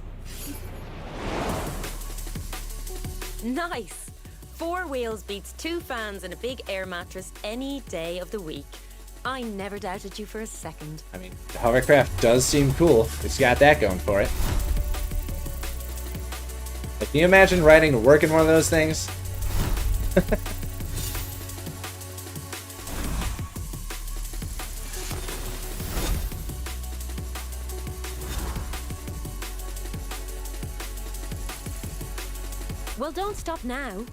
Nice! 4 wheels beats 2 fans and a big air mattress any day of the week. I never doubted you for a second. I mean, the hovercraft does seem cool. It's got that going for it. Like, can you imagine riding to work in one of those things? Well, don't stop now.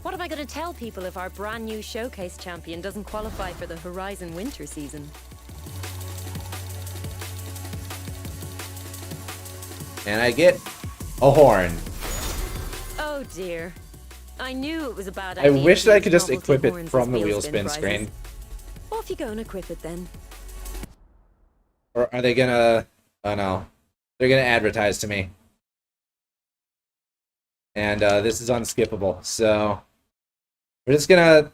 What am I going to tell people if our brand new showcase champion doesn't qualify for the Horizon winter season? And I get A horn. Oh dear. I knew it was a bad I idea. wish to that I use could just novelty equip it horns from as the wheel spin spin prizes. screen. Off you go and equip it then. Or are they gonna... Oh no. They're gonna advertise to me. And this is unskippable, so... We're just gonna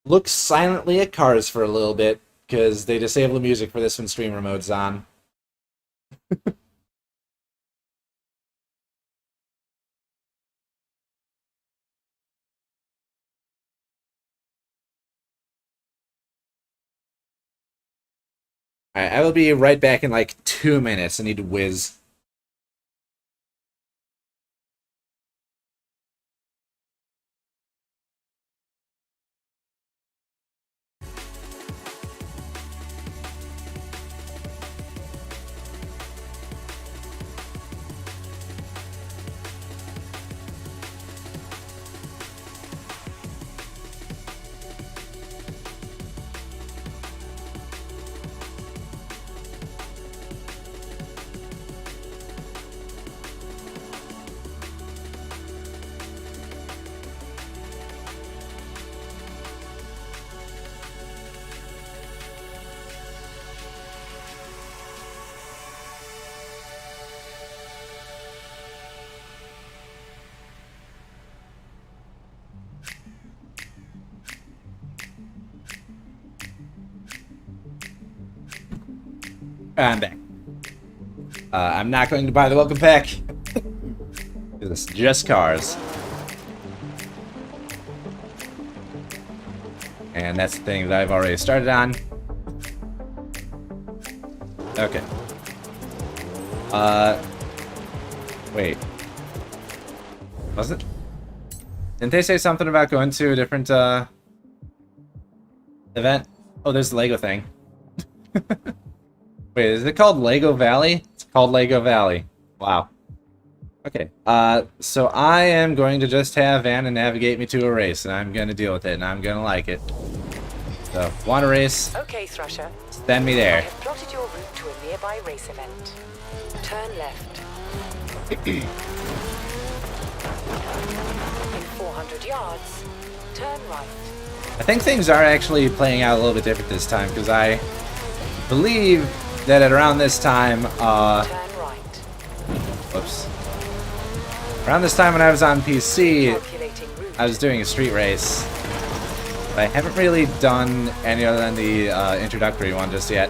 look silently at cars for a little bit, because they disable the music for this when streamer mode's on. Alright, I will be right back in like 2 minutes. I need to whiz. I'm back. I'm not going to buy the welcome pack. It's just cars. And that's the thing that I've already started on. Okay. Wait. Was it? Didn't they say something about going to a different, event? Oh, there's the Lego thing. Wait, is it called Lego Valley? It's called Lego Valley. Wow. Okay. So I am going to just have Vanna navigate me to a race, and I'm going to deal with it, and I'm going to like it. So, want a race? Okay, Thrasher. Send me I there. have plotted your route to a nearby race event. Turn left. In 400 yards, turn right. I think things are actually playing out a little bit different this time, because I believe that at around this time, Turn right. whoops. Around this time when I was on PC, Calculating route. I was doing a street race. But I haven't really done any other than the introductory one just yet.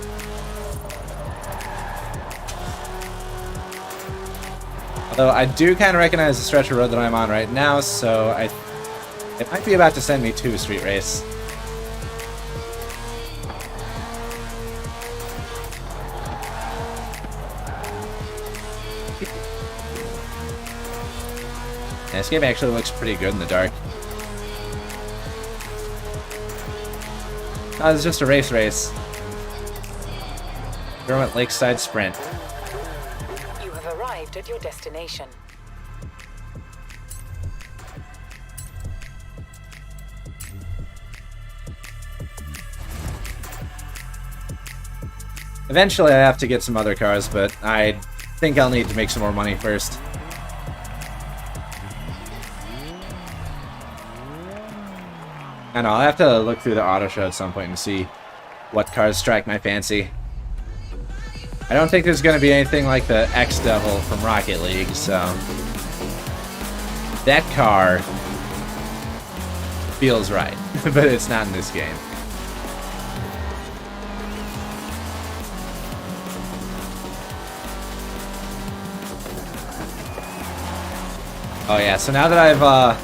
Although I do kind of recognize the stretch of road that I'm on right now, so it might be about to send me to a street race. And this game actually looks pretty good in the dark. Oh, it's just a race. Dermot Lakeside Sprint. You have arrived at your destination. Eventually I have to get some other cars, but I think I'll need to make some more money first. I know, I'll have to look through the auto show at some point and see what cars strike my fancy. I don't think there's going to be anything like the X-Devil from Rocket League, so... That car feels right, but it's not in this game. Oh yeah, so now that I've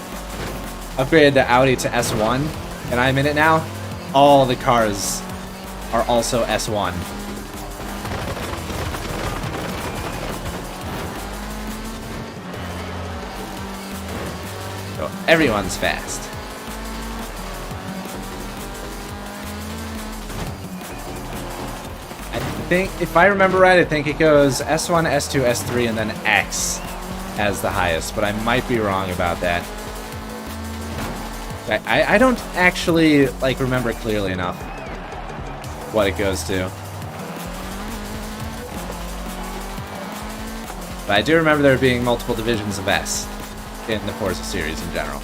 upgraded the Audi to S1, and I'm in it now, all the cars are also S1. So everyone's fast. I think, if I remember right, I think it goes S1, S2, S3, and then X as the highest, but I might be wrong about that. I don't actually, like, remember clearly enough what it goes to. But I do remember there being multiple divisions of S in the Forza series in general.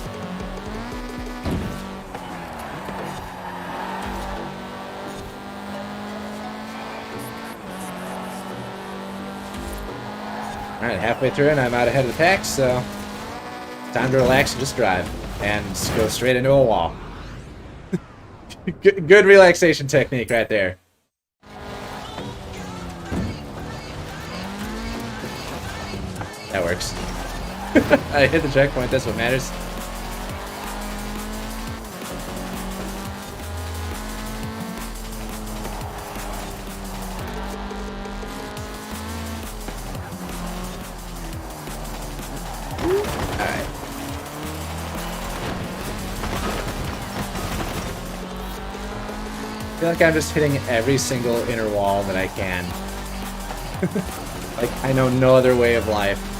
Alright, halfway through and I'm out ahead of the pack, so it's time to relax and just drive. And just go straight into a wall. Good relaxation technique right there. That works. I hit the checkpoint, that's what matters. Alright. I feel like I'm just hitting every single inner wall that I can. Like, I know no other way of life.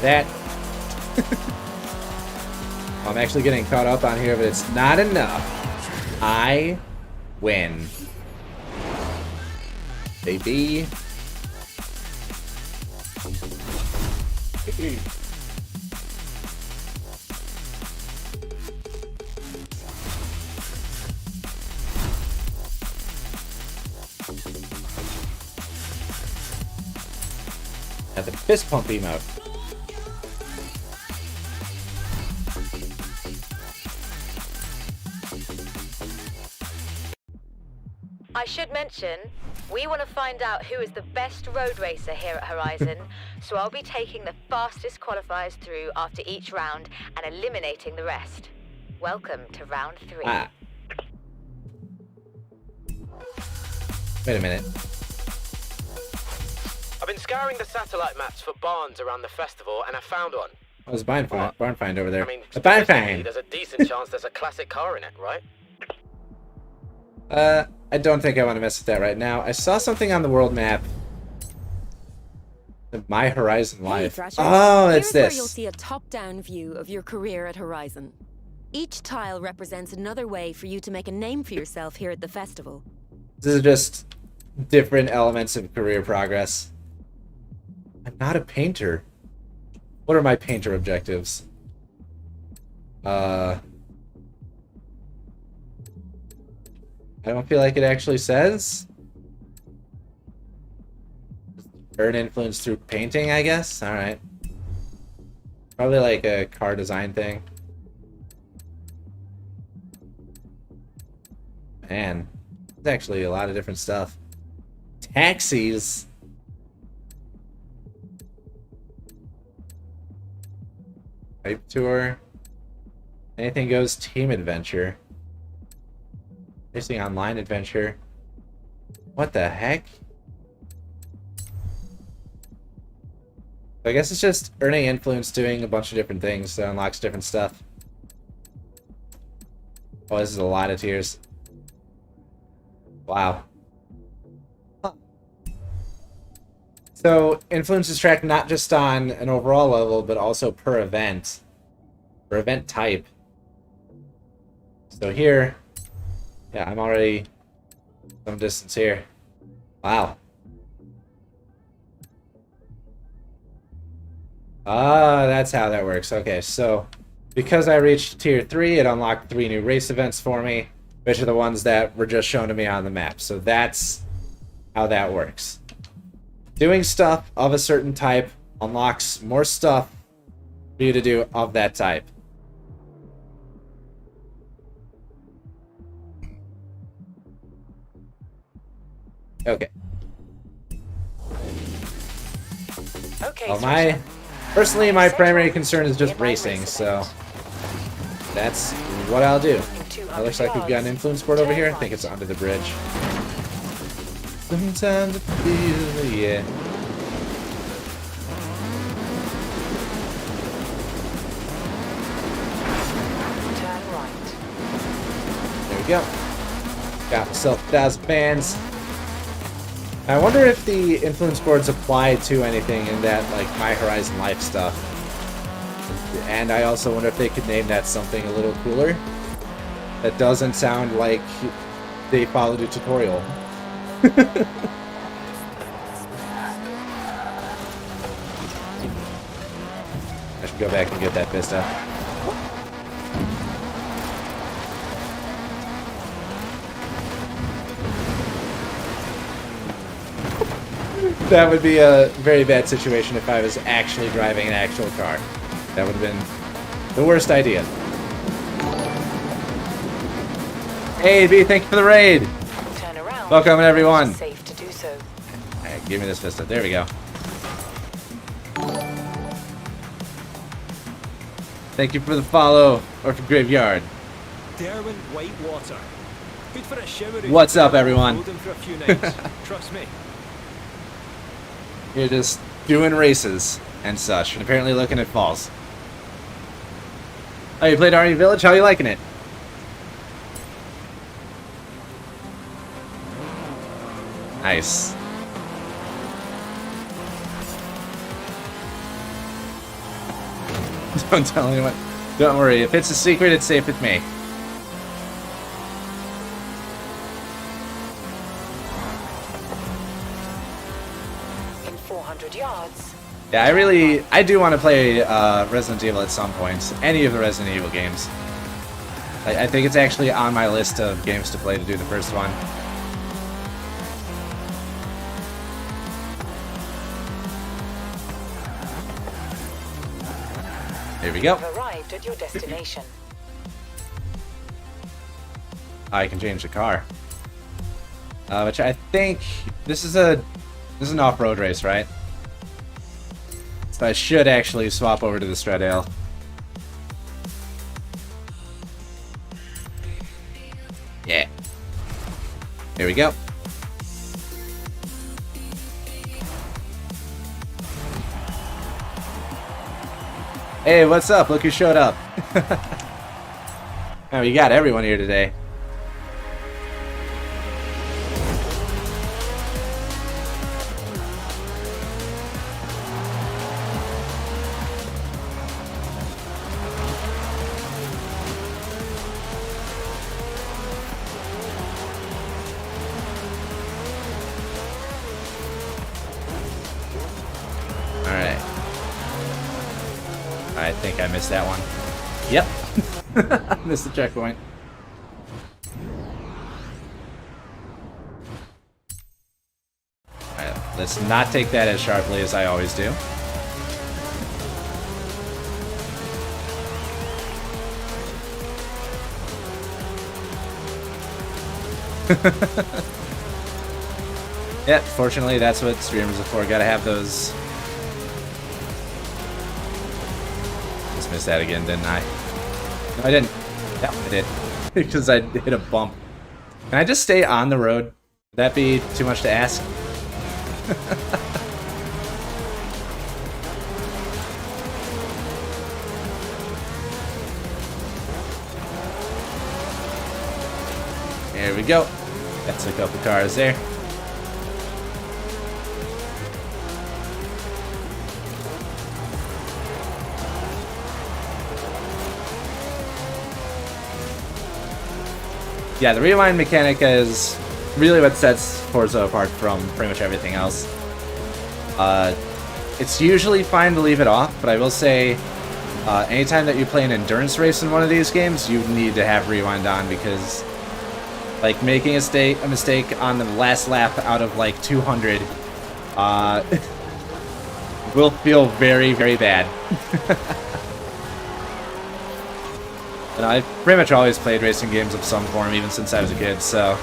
That. I'm actually getting caught up on here, but it's not enough. I win. Baby. Got the fist pump emote. I should mention, we want to find out who is the best road racer here at Horizon, so I'll be taking the fastest qualifiers through after each round and eliminating the rest. Welcome to round 3. Ah. Wait a minute. I've been scouring the satellite maps for barns around the festival, and I found one. Oh, there's a barn find over there. I mean, a barn statistically, find! there's a decent chance there's a classic car in it, right? I don't think I want to mess with that right now. I saw something on the world map. My Horizon Life. Oh, it's Here's where this. you'll see a top-down view of your career at Horizon. Each tile represents another way for you to make a name for yourself here at the festival. This is just different elements of career progress. I'm not a painter. What are my painter objectives? I don't feel like it actually says. Earn influence through painting, I guess? Alright. Probably like a car design thing. Man, there's actually a lot of different stuff. Taxis! Pipe tour. Anything goes team adventure. Racing online adventure. What the heck? I guess it's just earning influence, doing a bunch of different things that unlocks different stuff. Oh, this is a lot of tiers. Wow. Huh. So, influence is tracked not just on an overall level, but also per event. Per event type. So here, yeah, I'm already some distance here. Wow. Ah, that's how that works. Okay, so because I reached tier 3, it unlocked 3 new race events for me, which are the ones that were just shown to me on the map. So that's how that works. Doing stuff of a certain type unlocks more stuff for you to do of that type. Okay. Well, personally, my primary concern is just racing, so that's what I'll do. It looks like we've got an influence board over here. I think it's under the bridge. Sometimes I feel, yeah. Yep. Got myself 1,000 fans. I wonder if the influence boards apply to anything in that, like, My Horizon Life stuff. And I also wonder if they could name that something a little cooler. That doesn't sound like they followed a tutorial. I should go back and get that Vista. That would be a very bad situation if I was actually driving an actual car. That would have been the worst idea. Hey, B, thank you for the raid. Turn around. Welcome, everyone. Safe to do so. Alright, give me this Vista. There we go. Thank you for the follow, or for Graveyard. Derwent Whitewater. Good for a shower. What's up, everyone? Hold them for a few nights. Trust me. You're just doing races and such, and apparently looking at falls. Oh, you played Army Village? How are you liking it? Nice. Don't tell anyone. Don't worry, if it's a secret, it's safe with me. In 400 yards. Yeah, I do want to play Resident Evil at some point. Any of the Resident Evil games. I think it's actually on my list of games to play to do the first one. Here we go. You've arrived at your destination. I can change the car. Which I think this is an off-road race, right? So I should actually swap over to the Stradale. Yeah. Here we go. Hey, what's up? Look who showed up. Oh, we got everyone here today. I think I missed that one. Yep. Missed the checkpoint. Alright, let's not take that as sharply as I always do. Yeah, fortunately that's what streamers are for. Gotta have those. Missed that again, didn't I? No, I didn't. Yeah, I did. Because I hit a bump. Can I just stay on the road? Would that be too much to ask? There we go. That's a couple cars there. Yeah, the rewind mechanic is really what sets Forza apart from pretty much everything else. It's usually fine to leave it off, but I will say, anytime that you play an endurance race in one of these games, you need to have rewind on because, like, making a mistake on the last lap out of like 200 will feel very, very bad. And I've pretty much always played racing games of some form, even since I was a kid, so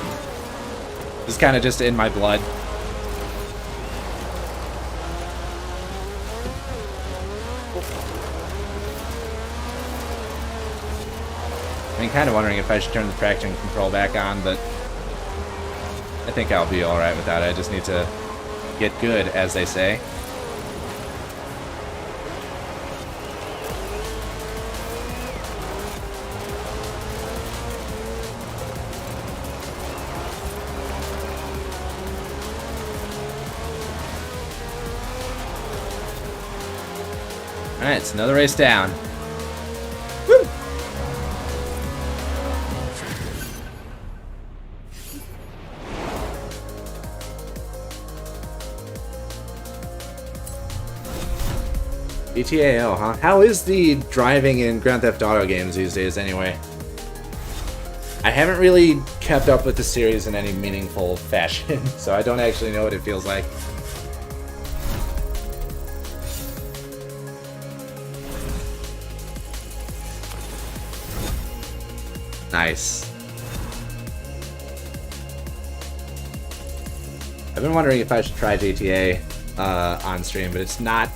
it's kind of just in my blood. I mean, kind of wondering if I should turn the traction control back on, but I think I'll be alright with that. I just need to get good, as they say. Alright, it's another race down. Woo! GTAO, huh? How is the driving in Grand Theft Auto games these days, anyway? I haven't really kept up with the series in any meaningful fashion, so I don't actually know what it feels like. Nice. I've been wondering if I should try GTA on stream, but it's not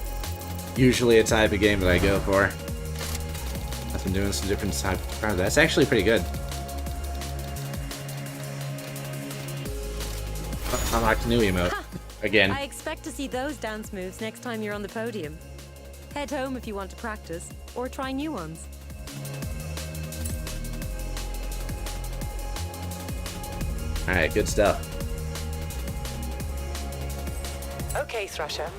usually a type of game that I go for. I've been doing some different types of cars. That's actually pretty good. Unlocked a new emote. Again. I expect to see those dance moves next time you're on the podium. Head home if you want to practice, or try new ones. Alright, good stuff. Okay, Thrasher.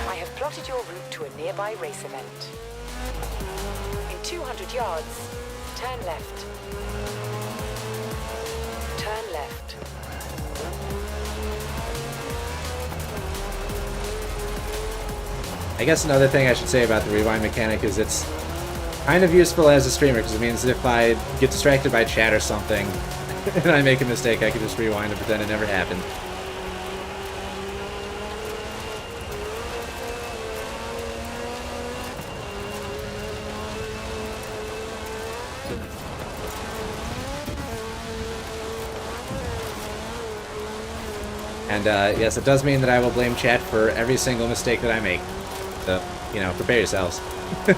I have plotted your route to a nearby race event. In 200 yards, turn left. Turn left. I guess another thing I should say about the rewind mechanic is it's kind of useful as a streamer, because it means that if I get distracted by chat or something and I make a mistake, I can just rewind and pretend it never happened. And yes, it does mean that I will blame chat for every single mistake that I make. So, you know, prepare yourselves. It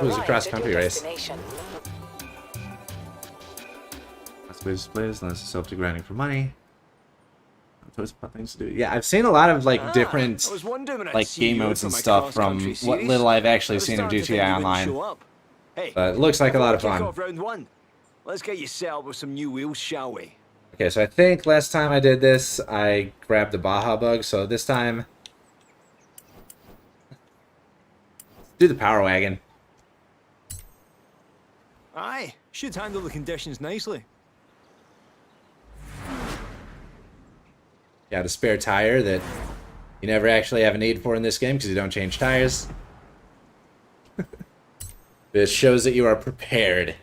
was a cross-country race. That's the way to play, unless it's up to grinding for money. Those things to do. Yeah, I've seen a lot of like different like game modes and stuff from what little I've actually seen of GTA Online. But it looks like a lot of fun. Let's get you set up with some new wheels, shall we? Okay, so I think last time I did this, I grabbed the Baja bug, so this time... do the Power Wagon. Aye, should handle the conditions nicely. Got a spare tire that you never actually have a need for in this game because you don't change tires. This shows that you are prepared.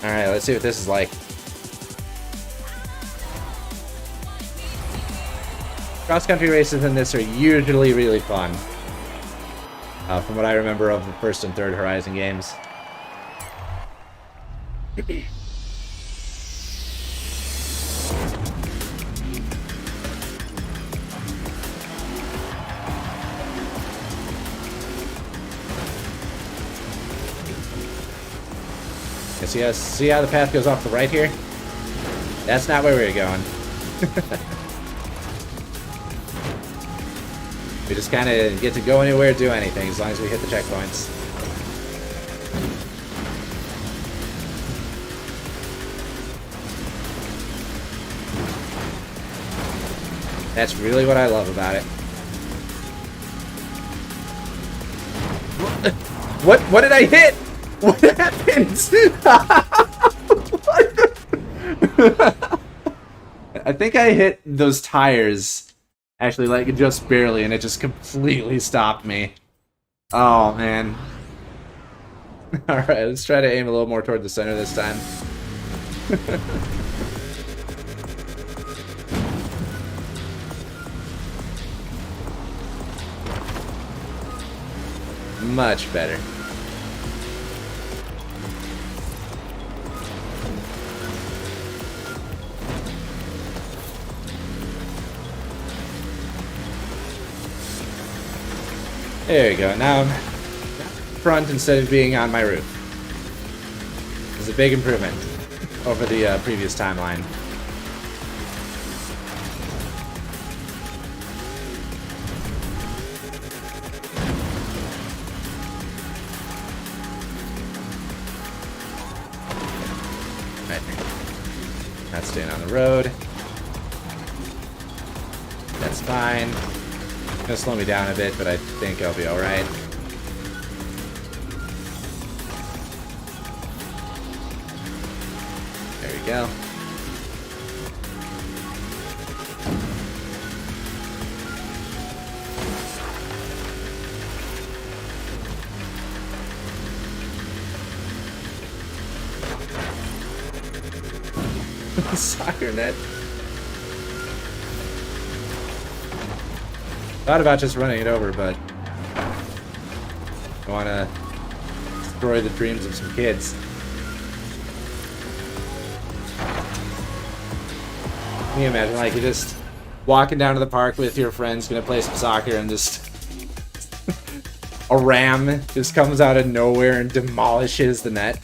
Alright, let's see what this is like. Cross-country races in this are usually really fun. From what I remember of the first and third Horizon games. See how the path goes off the right here? That's not where we were going. We just kind of get to go anywhere, do anything, as long as we hit the checkpoints. That's really what I love about it. What did I hit? What happened? I think I hit those tires, actually, like, just barely, and it just completely stopped me. Oh, man. Alright, let's try to aim a little more toward the center this time. Much better. There you go. Now I'm front instead of being on my roof. It's a big improvement over the previous timeline. Not staying on the road. That's fine. It's gonna slow me down a bit, but I think I'll be alright. There we go. Soccer net. Thought about just running it over, but I want to destroy the dreams of some kids. Can you imagine, like, you're just walking down to the park with your friends, gonna play some soccer, and just a ram just comes out of nowhere and demolishes the net?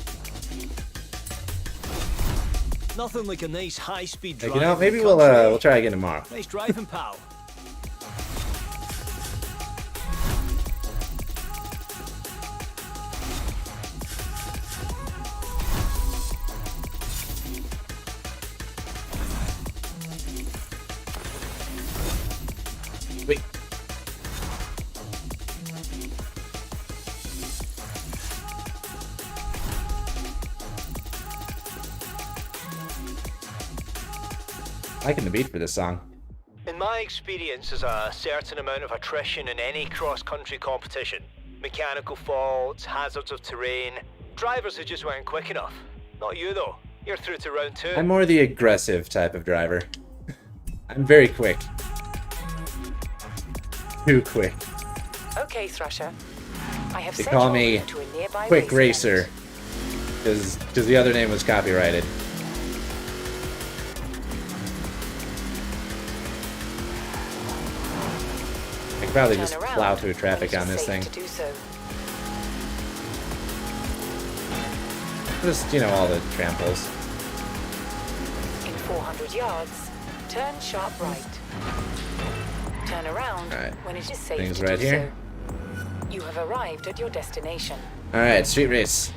Nothing like a nice high-speed drive. Like, you know, maybe we'll try again tomorrow. Nice driving, pal. Wait. Liking the beat for this song. In my experience, there's a certain amount of attrition in any cross-country competition. Mechanical faults, hazards of terrain, drivers who just weren't quick enough. Not you though. You're through to round 2. I'm more the aggressive type of driver. I'm very quick. Too quick. Okay, Thrasher. I have They sent call you me to a nearby Quick race event. Racer because the other name was copyrighted. I could probably Turn just around plow through when traffic it on is this safe thing. to do so. Just, you know, all the tramples. In 400 yards, turn sharp right. Turn around Alright. when it is safe Things to right do here. so. You have arrived at your destination. Alright, street race.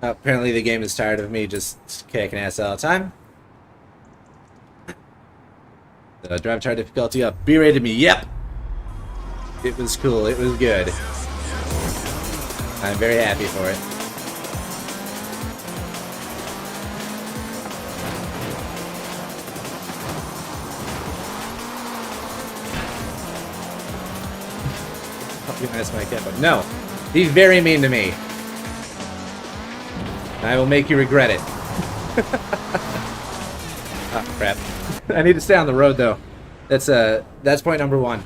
Apparently the game is tired of me just kicking ass all the time. The drive chart difficulty up. B rated me. Yep. It was cool. It was good. I'm very happy for it. Hope you nice my cat, but no. He's very mean to me. I will make you regret it. Oh, crap. I need to stay on the road, though. That's point number 1.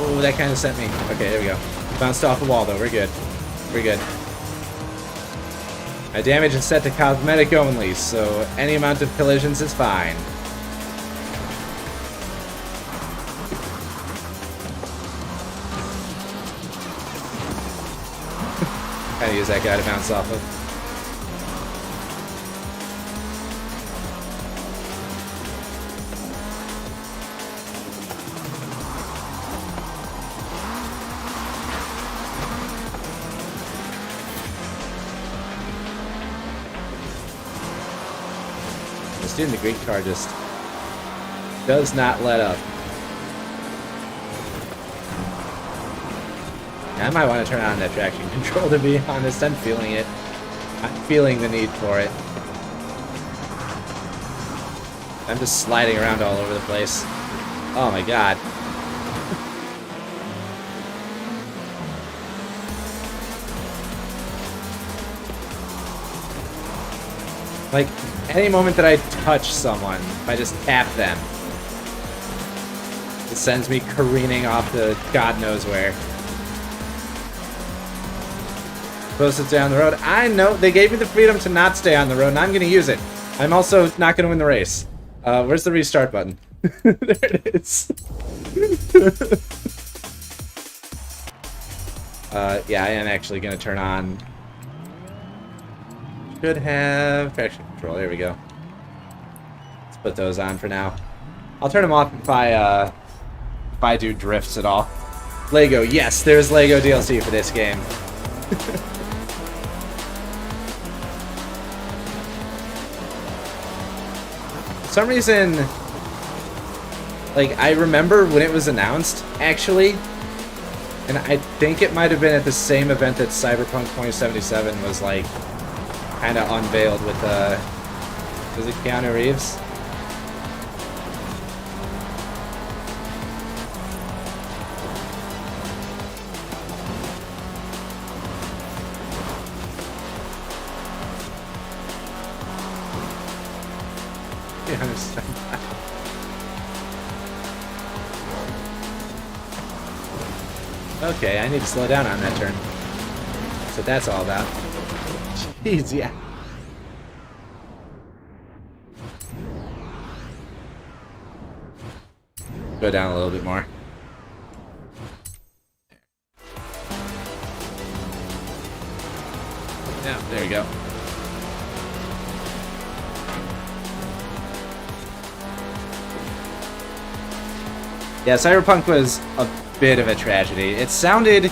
Oh, that kind of sent me. Okay, there we go. Bounced off the wall, though. We're good. We're good. My damage is set to cosmetic only, so any amount of collisions is fine. Gotta use that guy to bounce off of. This dude in the green car just does not let up. I might want to turn on that traction control, to be honest. I'm feeling it. I'm feeling the need for it. I'm just sliding around all over the place. Oh my god. Like, any moment that I touch someone, if I just tap them, it sends me careening off to God knows where. Supposed to stay on the road. I know, they gave me the freedom to not stay on the road, and I'm going to use it. I'm also not going to win the race. Where's the restart button? There it is. Yeah, I am actually going to turn on... Should have traction control. There we go. Let's put those on for now. I'll turn them off if I do drifts at all. Lego, yes, there's Lego DLC for this game. For some reason, like, I remember when it was announced, actually, and I think it might have been at the same event that Cyberpunk 2077 was, like, kind of unveiled with, was it Keanu Reeves? Yeah, I understand that. Okay, I need to slow down on that turn. That's what that's all about. Jeez, yeah. Go down a little bit more. Yeah, there you go. Yeah, Cyberpunk was a bit of a tragedy. It sounded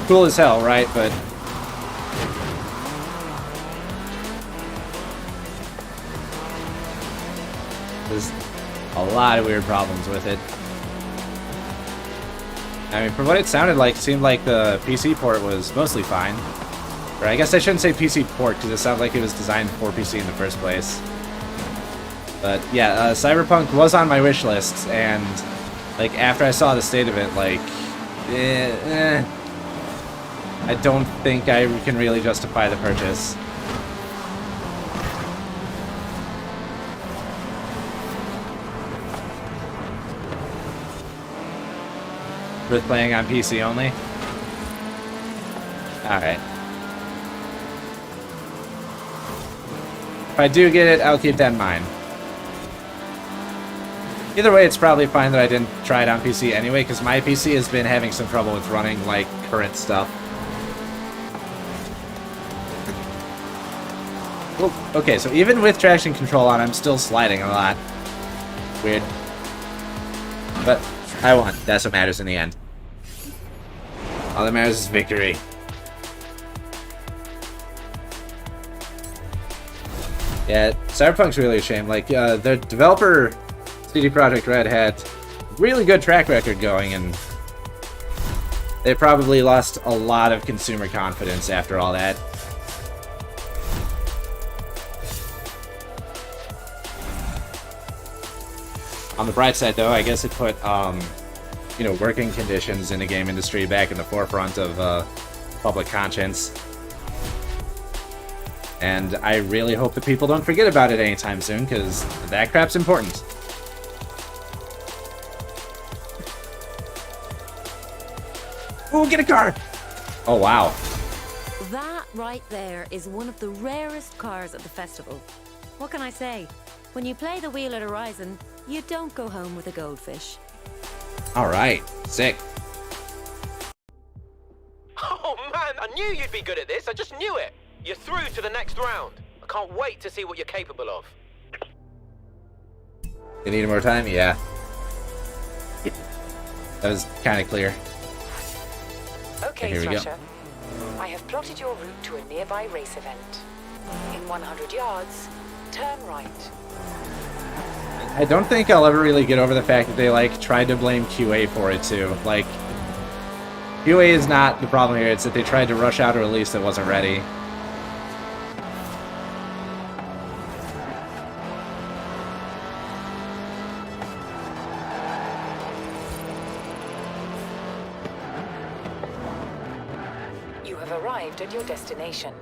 cool as hell, right? But there's a lot of weird problems with it. I mean, from what it sounded like, it seemed like the PC port was mostly fine. Or I guess I shouldn't say PC port, because it sounded like it was designed for PC in the first place. But yeah, Cyberpunk was on my wish list, and like after I saw the state of it, like, I don't think I can really justify the purchase. With playing on PC only? Alright. If I do get it, I'll keep that in mind. Either way, it's probably fine that I didn't try it on PC anyway, because my PC has been having some trouble with running, like, current stuff. Oh, okay, so even with traction control on, I'm still sliding a lot. Weird. But I won. That's what matters in the end. All that matters is victory. Yeah, Cyberpunk's really a shame. Like, the developer, CD Projekt Red, had really good track record going, and they probably lost a lot of consumer confidence after all that. On the bright side, though, I guess it put, you know, working conditions in the game industry back in the forefront of public conscience. And I really hope that people don't forget about it anytime soon, because that crap's important. Ooh, get a car! Oh, wow. That right there is one of the rarest cars at the festival. What can I say? When you play the wheel at Horizon, you don't go home with a goldfish. Alright, sick. Oh man, I knew you'd be good at this. I just knew it. You're through to the next round. I can't wait to see what you're capable of. You need more time? Yeah. That was kind of clear. Okay, Here we go. Thrasher. I have plotted your route to a nearby race event. In 100 yards, turn right. I don't think I'll ever really get over the fact that they, like, tried to blame QA for it, too. Like, QA is not the problem here, it's that they tried to rush out a release that wasn't ready. You have arrived at your destination.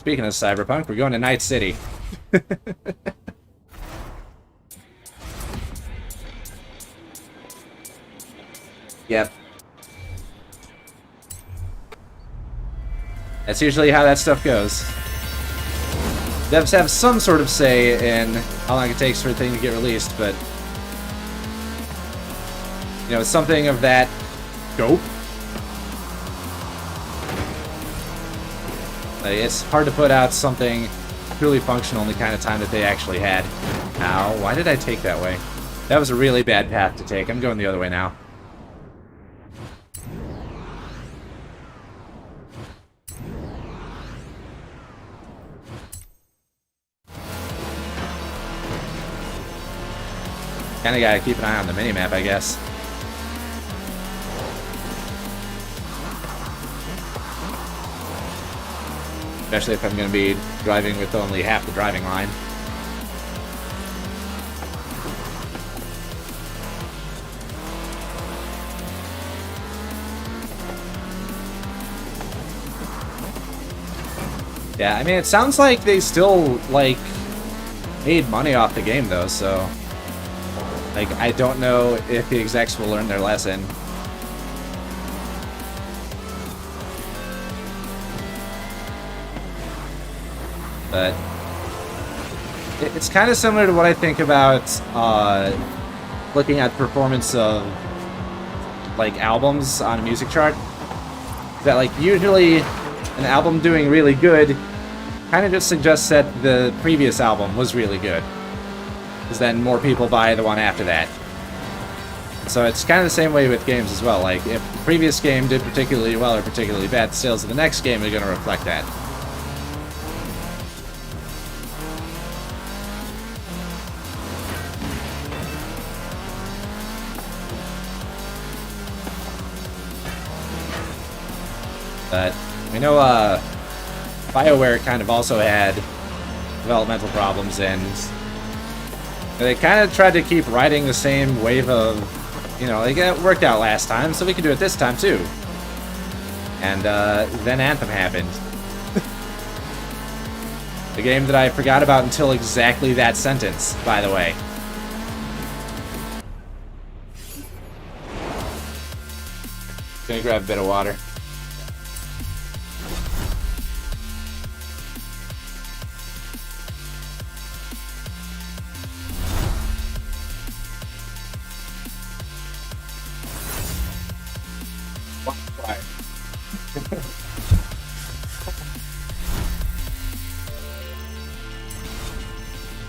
Speaking of Cyberpunk, we're going to Night City. Yep. That's usually how that stuff goes. Devs have some sort of say in how long it takes for a thing to get released, but you know, something of that scope. It's hard to put out something truly functional in the kind of time that they actually had. Ow, why did I take that way? That was a really bad path to take. I'm going the other way now. Kinda gotta keep an eye on the minimap, I guess. Especially if I'm gonna be driving with only half the driving line. Yeah, I mean, it sounds like they still, like, made money off the game, though, so... Like, I don't know if the execs will learn their lesson. But... it's kind of similar to what I think about, looking at the performance of, like, albums on a music chart. That, like, usually an album doing really good kind of just suggests that the previous album was really good. Because then more people buy the one after that. So it's kind of the same way with games as well. Like, if the previous game did particularly well or particularly bad, the sales of the next game are going to reflect that. But we know BioWare kind of also had developmental problems, and they kind of tried to keep riding the same wave of, you know, like, it worked out last time, so we can do it this time too. And then Anthem happened. The game that I forgot about until exactly that sentence, by the way. Gonna grab a bit of water.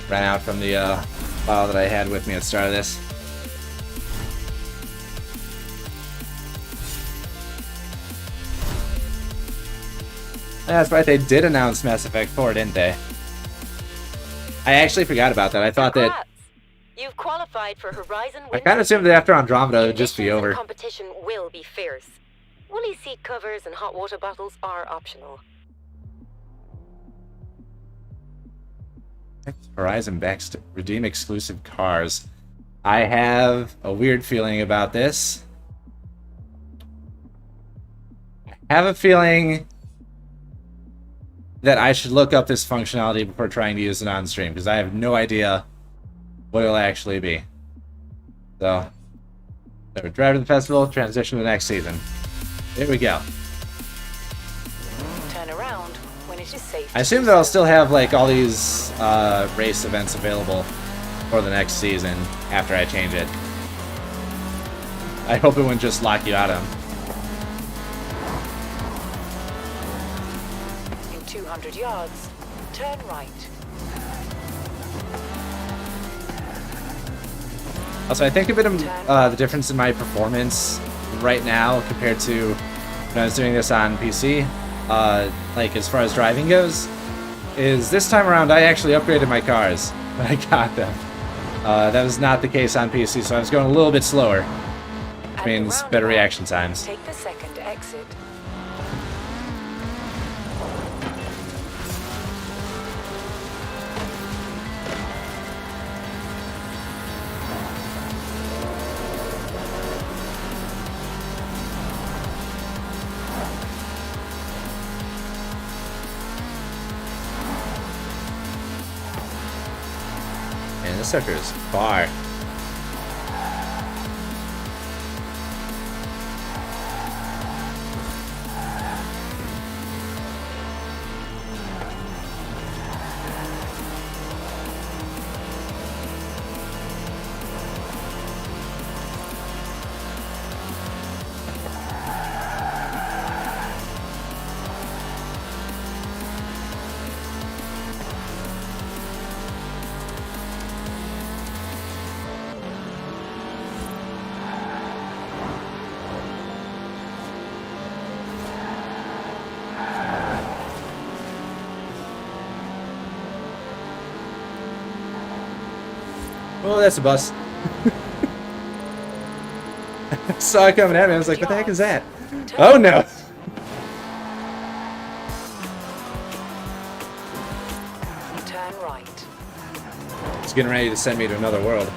Ran out from the file that I had with me at the start of this. Yeah, that's right, they did announce Mass Effect 4, didn't they? I actually forgot about that. I thought that... You've qualified for Horizon. I kind of assumed that after Andromeda it would just be over. Competition will be fierce. Woolly seat covers and hot water bottles are optional. Horizon backs to redeem exclusive cars. I have a weird feeling about this. I have a feeling that I should look up this functionality before trying to use it on stream, because I have no idea what it'll actually be. So, drive to the festival, transition to the next season. There we go. Turn around when it is safe. I assume that I'll still have, like, all these race events available for the next season after I change it. I hope it wouldn't just lock you out of them. In 200 yards, turn right. Also, I think a bit of the difference in my performance right now compared to when I was doing this on PC, like as far as driving goes, is this time around I actually upgraded my cars when I got them. That was not the case on PC, so I was going a little bit slower, which means better reaction times. Take the second exit. Man, this sucker is far. Oh, that's a bus. I saw it coming at me. I was like, what the heck is that? Oh, no. Turn right. It's getting ready to send me to another world.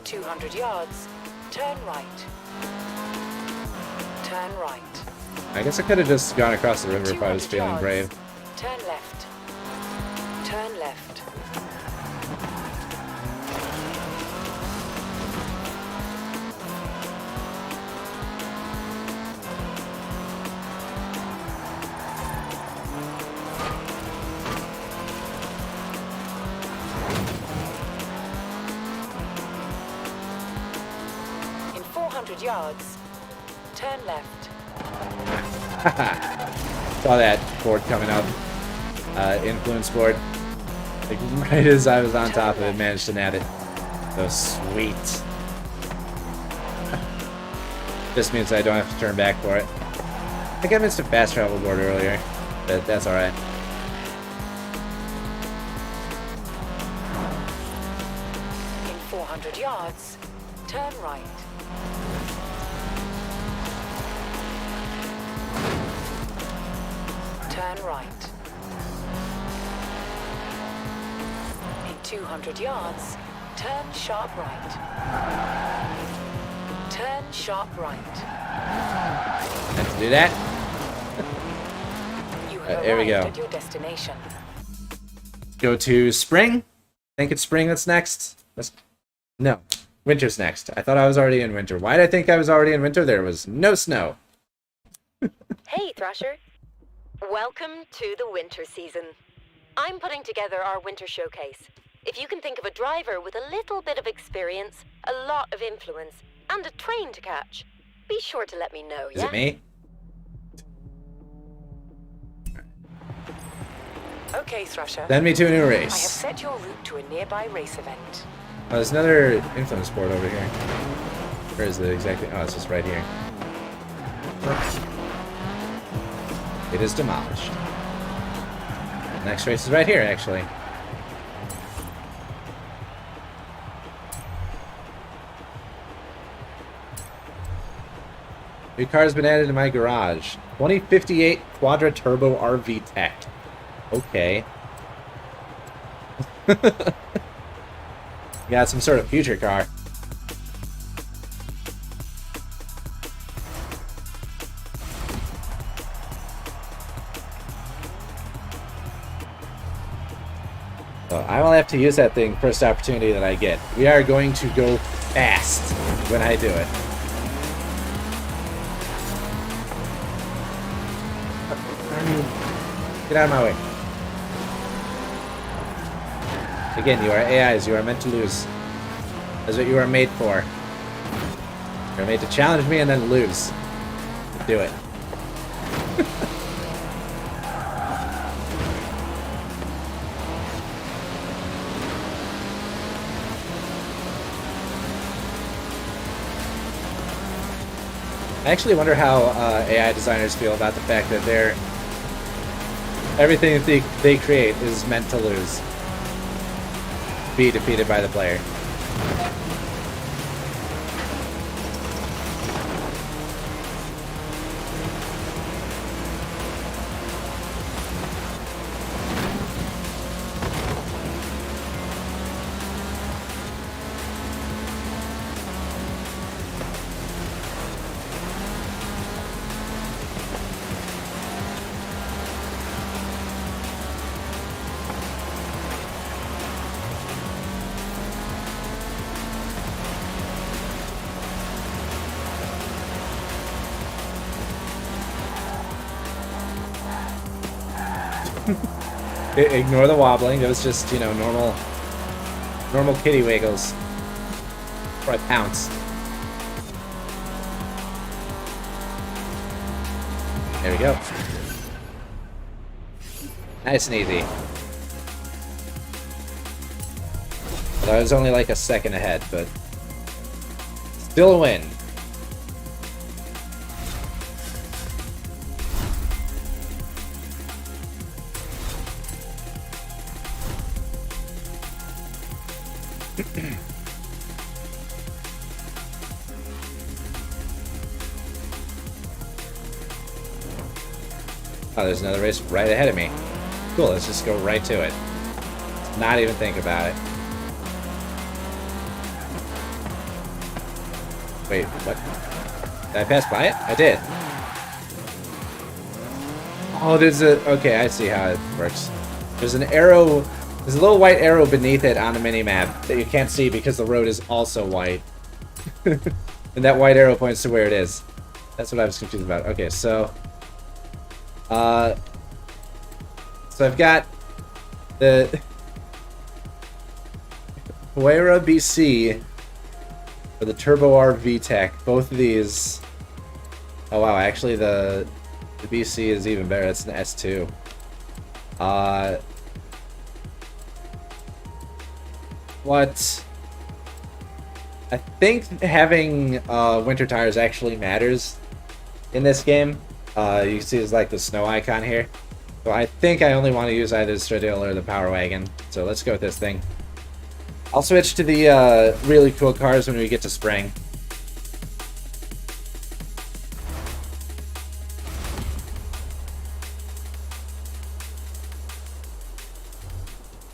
200 yards. Turn right. Turn right. I guess I could have just gone across the river if I was 200 feeling yards. brave. Turn left. Turn left. In 400 yards, turn left. Saw that board coming up. Influence board. Like, right as I was on top of it, managed to nab it. So sweet. This means I don't have to turn back for it. I think I missed a fast travel board earlier, but that's alright. In 400 yards, turn right. Turn right. In 200 yards, turn sharp right. Turn sharp right. Meant to do that. You have There we arrived go. at your destination. Go to spring. I think it's spring that's next. No, winter's next. I thought I was already in winter. Why did I think I was already in winter? There was no snow. Hey, Thrasher. Welcome to the winter season. I'm putting together our winter showcase. If you can think of a driver with a little bit of experience, a lot of influence, and a train to catch, be sure to let me know, Is yeah? it me? Okay, Thrasher. Send me to a new I have race. set your route to a nearby race event. Oh, there's another influence board over here. Where is it exactly? Oh, it's just right here. It is demolished. Next race is right here, actually. New car's been added to my garage. 2058 Quadra Turbo RV Tech. Okay. Got some sort of future car. So I will have to use that thing first opportunity that I get. We are going to go fast when I do it. Get out of my way. Again, you are AIs. You are meant to lose. That's what you are made for. You're made to challenge me and then lose. Do it. I actually wonder how AI designers feel about the fact that everything that they create is meant to lose. Be defeated by the player. Ignore the wobbling. It was just, you know, normal kitty wiggles. Before I pounce. There we go. Nice and easy. Although I was only like a second ahead, but still a win. Oh, there's another race right ahead of me. Cool, let's just go right to it. Not even think about it. Wait, what? Did I pass by it? I did. Oh, there's a... Okay, I see how it works. There's an arrow... There's a little white arrow beneath it on the minimap that you can't see because the road is also white. And that white arrow points to where it is. That's what I was confused about. Okay, so... So I've got the... Huayra BC for the Turbo R VTEC. Both of these... Oh wow, actually the BC is even better. That's an S2. What? I think having winter tires actually matters in this game. You see there's like the snow icon here. So I think I only want to use either the Stradale or the Power Wagon. So let's go with this thing. I'll switch to the really cool cars when we get to spring.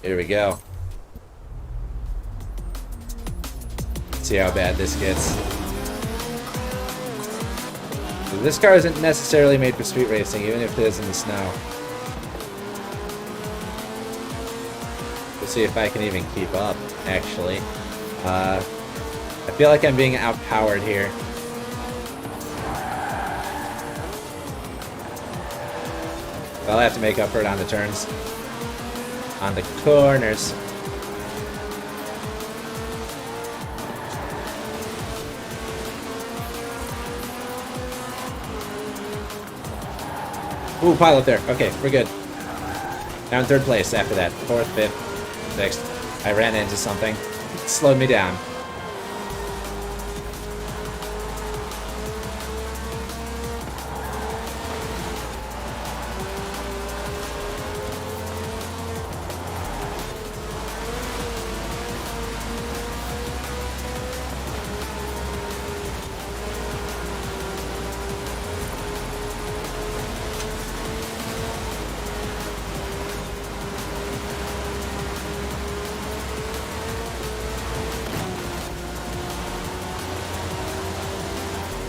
Here we go. Let's see how bad this gets. So this car isn't necessarily made for street racing, even if it is in the snow. We'll see if I can even keep up, actually. I feel like I'm being outpowered here. I'll have to make up for it on the turns. On the corners. Ooh, pile up there. Okay, we're good. Now in third place after that. Fourth, fifth, sixth. I ran into something. It slowed me down.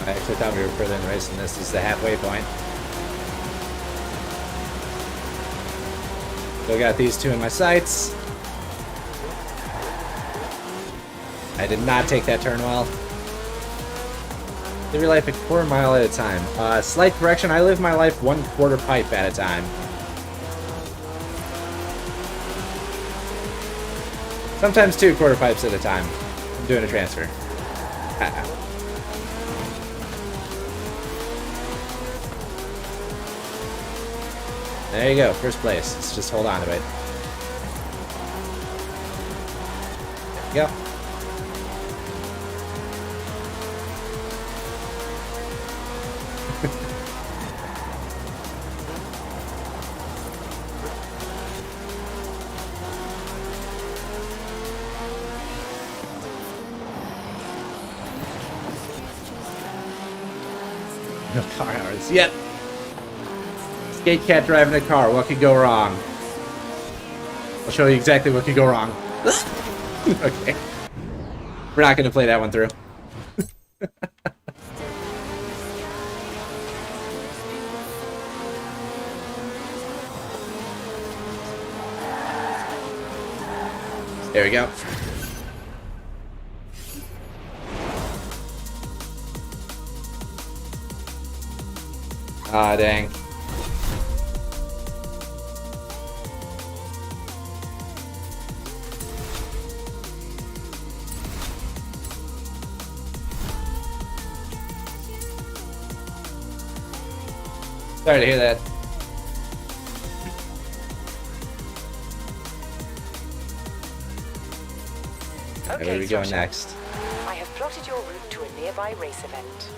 I actually thought we were further in the race than this. This is the halfway point. Still got these two in my sights. I did not take that turn well. Live your life a quarter mile at a time. Slight correction, I live my life 1/4 pipe at a time. Sometimes 2/4 pipes at a time. I'm doing a transfer. There you go, first place. Let's just hold on to it. There you go. No car hours. Yep. Skate cat driving a car. What could go wrong? I'll show you exactly what could go wrong. Okay. We're not going to play that one through. There we go. Ah, dang. Sorry to hear that. Okay, Where are we going Thrasher. next? I have plotted your route to a nearby race event.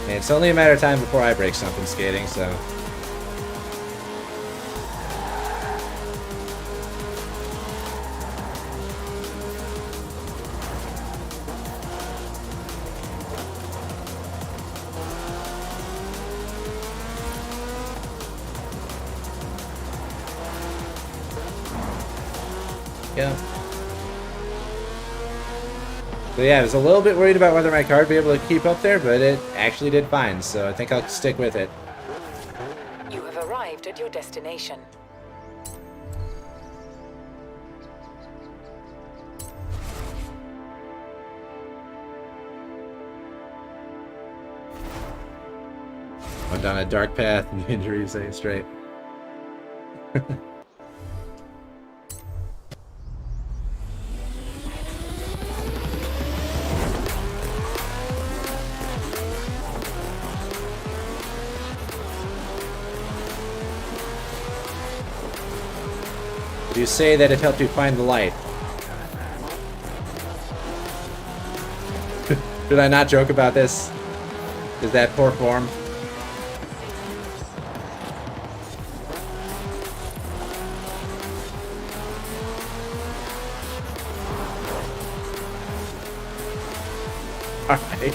I mean, it's only a matter of time before I break something skating, so... Yeah. So yeah, I was a little bit worried about whether my car would be able to keep up there, but it actually did fine, so I think I'll stick with it. You have arrived at your destination. Went down a dark path and injuries ain't straight. You say that it helped you find the light. Did I not joke about this? Is that poor form? Alright.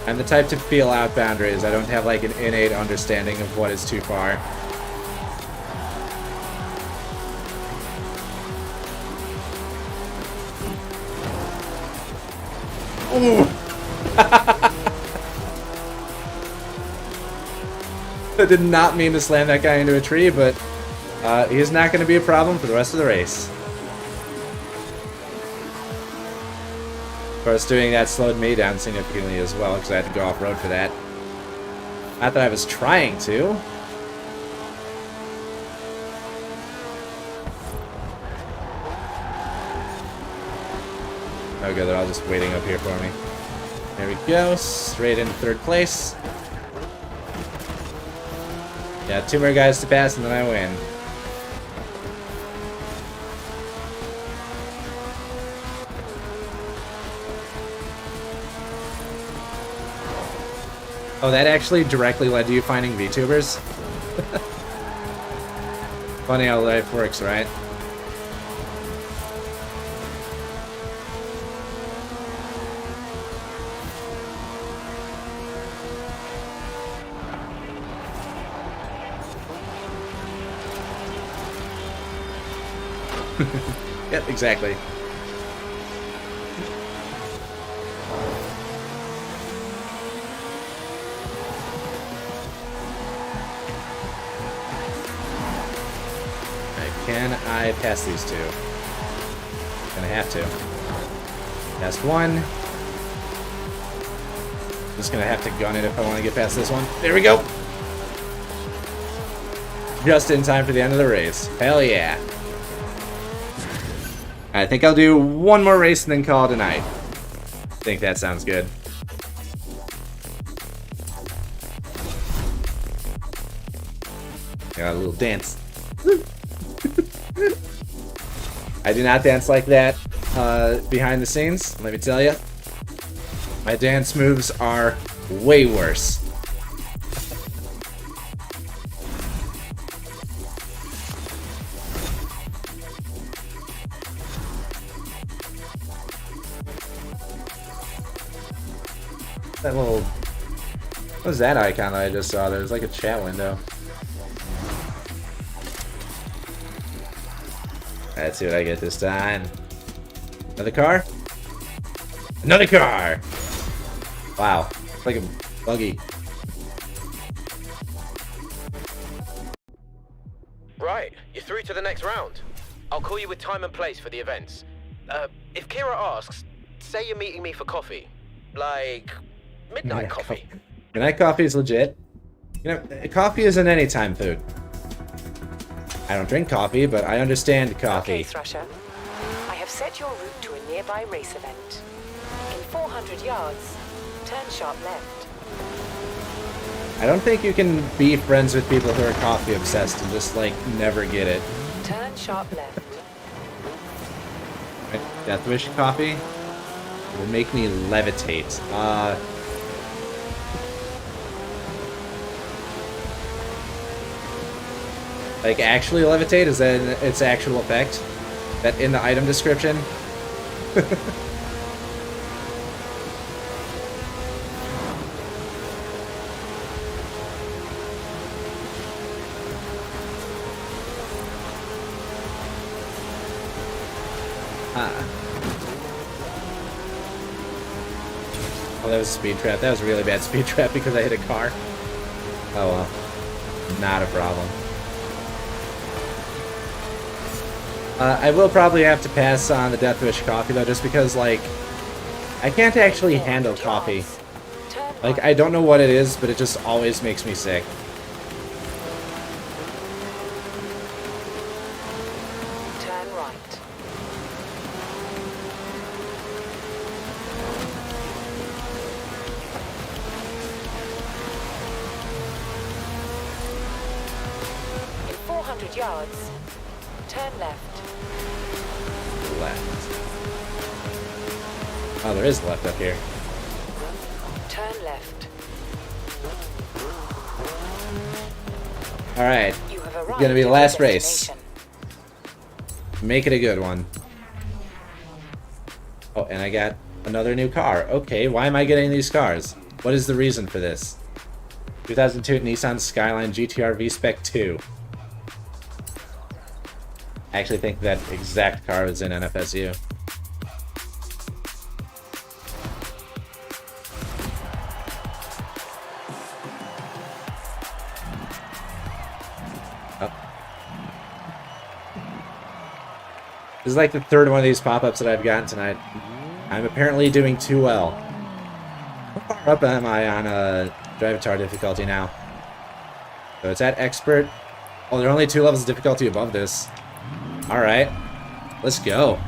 I'm the type to feel out boundaries. I don't have like an innate understanding of what is too far. Ooh. I did not mean to slam that guy into a tree, but he's not going to be a problem for the rest of the race. Of course, doing that slowed me down significantly as well, because I had to go off-road for that. Not that I was trying to. Okay, they're all just waiting up here for me. There we go, straight into third place. Yeah, 2 more guys to pass and then I win. Oh, that actually directly led to you finding VTubers? Funny how life works, right? Yep, exactly. Can I pass these two? Gonna have to. Passed one. Just gonna have to gun it if I want to get past this one. There we go! Just in time for the end of the race. Hell yeah. I think I'll do one more race and then call it a night. I think that sounds good. Got a little dance. I do not dance like that behind the scenes, let me tell you. My dance moves are way worse. That little... What was that icon that I just saw? There was like a chat window. Let's see what I get this time. Another car? Another car! Wow. It's like a buggy. Right, you're through to the next round. I'll call you with time and place for the events. If Kira asks, say you're meeting me for coffee. Like, midnight coffee. Midnight coffee is legit. You know, coffee isn't anytime food. I don't drink coffee, but I understand coffee. Okay, Thrasher. I have set your route to a nearby race event. In 400 yards, turn sharp left. I don't think you can be friends with people who are coffee obsessed and just, like, never get it. Turn sharp left. Right? Death Wish coffee will make me levitate. Like, actually levitate? Is that its actual effect? That in the item description? Oh, that was a speed trap. That was a really bad speed trap because I hit a car. Oh well. Not a problem. I will probably have to pass on the Death Wish coffee though, just because, like, I can't actually handle coffee. Like, I don't know what it is, but it just always makes me sick. Turn right. In 400 yards, turn left. Left. Oh, there is left up here. Turn left. Alright. You have It's arrived gonna be the at last your race. destination. Make it a good one. Oh, and I got another new car. Okay, why am I getting these cars? What is the reason for this? 2002 Nissan Skyline GTR V-Spec 2. I actually think that exact car was in NFSU. Oh. This is like the third one of these pop-ups that I've gotten tonight. I'm apparently doing too well. How far up am I on Drivatar difficulty now? So it's at Expert. Oh, there are only 2 levels of difficulty above this. Alright. Let's go.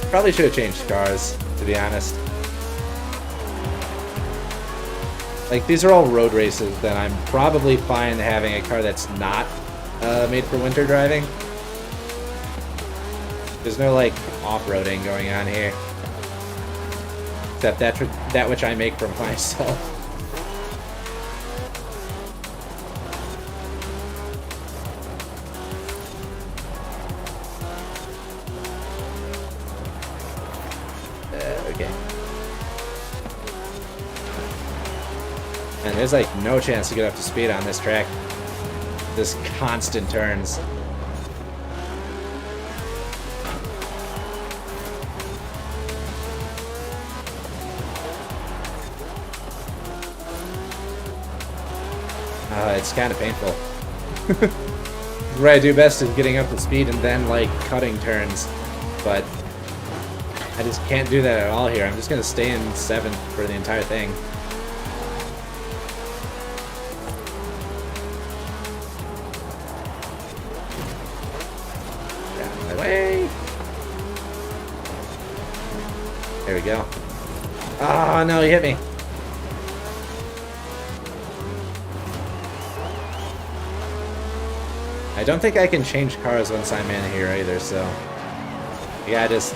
Probably should have changed cars, to be honest. Like, these are all road races, then I'm probably fine having a car that's not made for winter driving. There's no, like, off-roading going on here. Except that which I make for myself. Okay. And there's like no chance to get up to speed on this track. This constant turns. It's kind of painful. What I do best is getting up to speed and then like cutting turns, but I just can't do that at all here. I'm just gonna stay in 7th for the entire thing. Get out of my way. There we go. Oh no, he hit me. I don't think I can change cars once I'm in here either, so yeah, just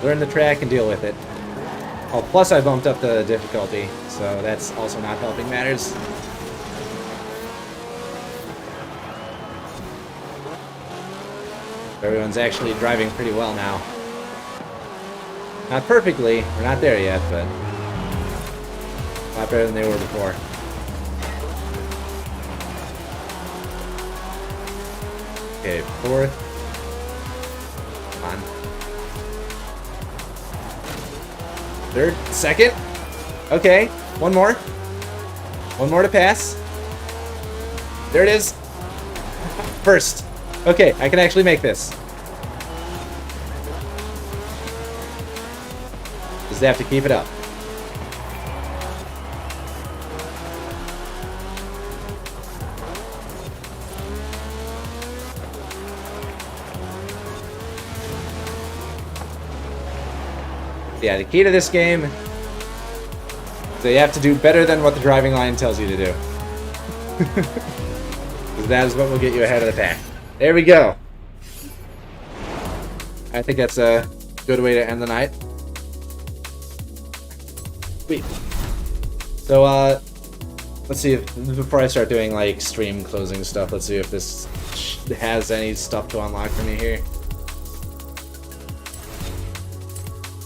learn the track and deal with it. Oh, plus I bumped up the difficulty, so that's also not helping matters. Everyone's actually driving pretty well now. Not perfectly, we're not there yet, but a lot better than they were before. Okay, 4th. Come on. 3rd, 2nd. Okay, one more. One more to pass. There it is. 1st. Okay, I can actually make this. Just have to keep it up. Yeah, the key to this game is that you have to do better than what the driving line tells you to do. Because that is what will get you ahead of the pack. There we go. I think that's a good way to end the night. Sweet. So, let's see if, before I start doing, like, stream closing stuff, let's see if this has any stuff to unlock for me here.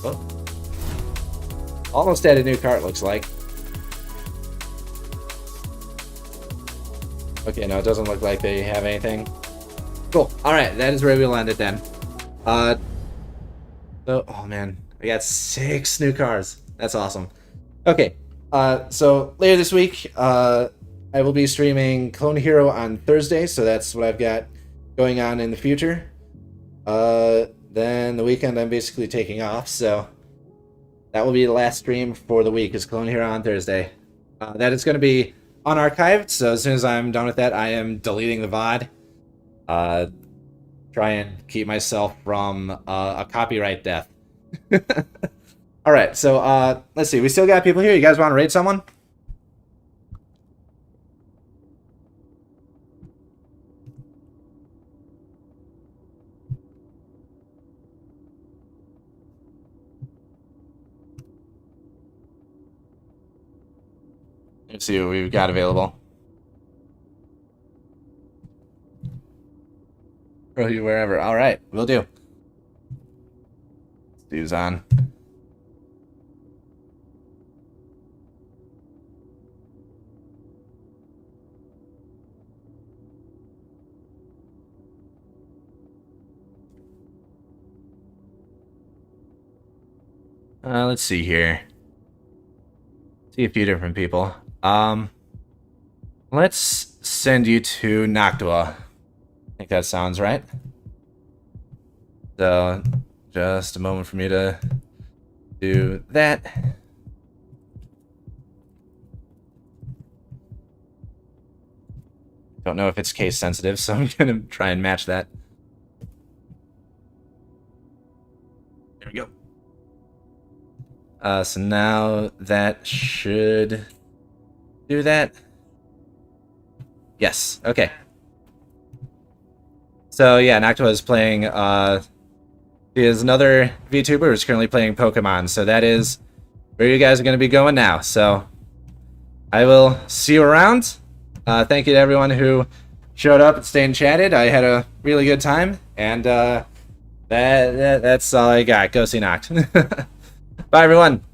Oh. Almost added a new cart, looks like. Okay, no, it doesn't look like they have anything. Cool. Alright, that is where we'll end it then. So, oh man, I got 6 new cars. That's awesome. Okay, so later this week, I will be streaming Clone Hero on Thursday, so that's what I've got going on in the future. Then the weekend I'm basically taking off, so that will be the last stream for the week, is Clone Hero on Thursday. That is going to be unarchived, so as soon as I'm done with that, I am deleting the VOD. Try and keep myself from a copyright death. Alright, so let's see. We still got people here. You guys want to raid someone? Let's see what we've got available. Throw you wherever. Alright, will do. Dude's on. Let's see here. See a few different people. Let's send you to Noctua. I think that sounds right. So, just a moment for me to do that. Don't know if it's case sensitive, so I'm gonna try and match that. There we go. So now that should do that. Yes, okay. So yeah, Noctua is playing, he is another VTuber who's currently playing Pokemon, so that is where you guys are going to be going now. So I will see you around. Thank you to everyone who showed up and stayed and chatted. I had a really good time, and that's all I got. Go see Noct. Bye, everyone.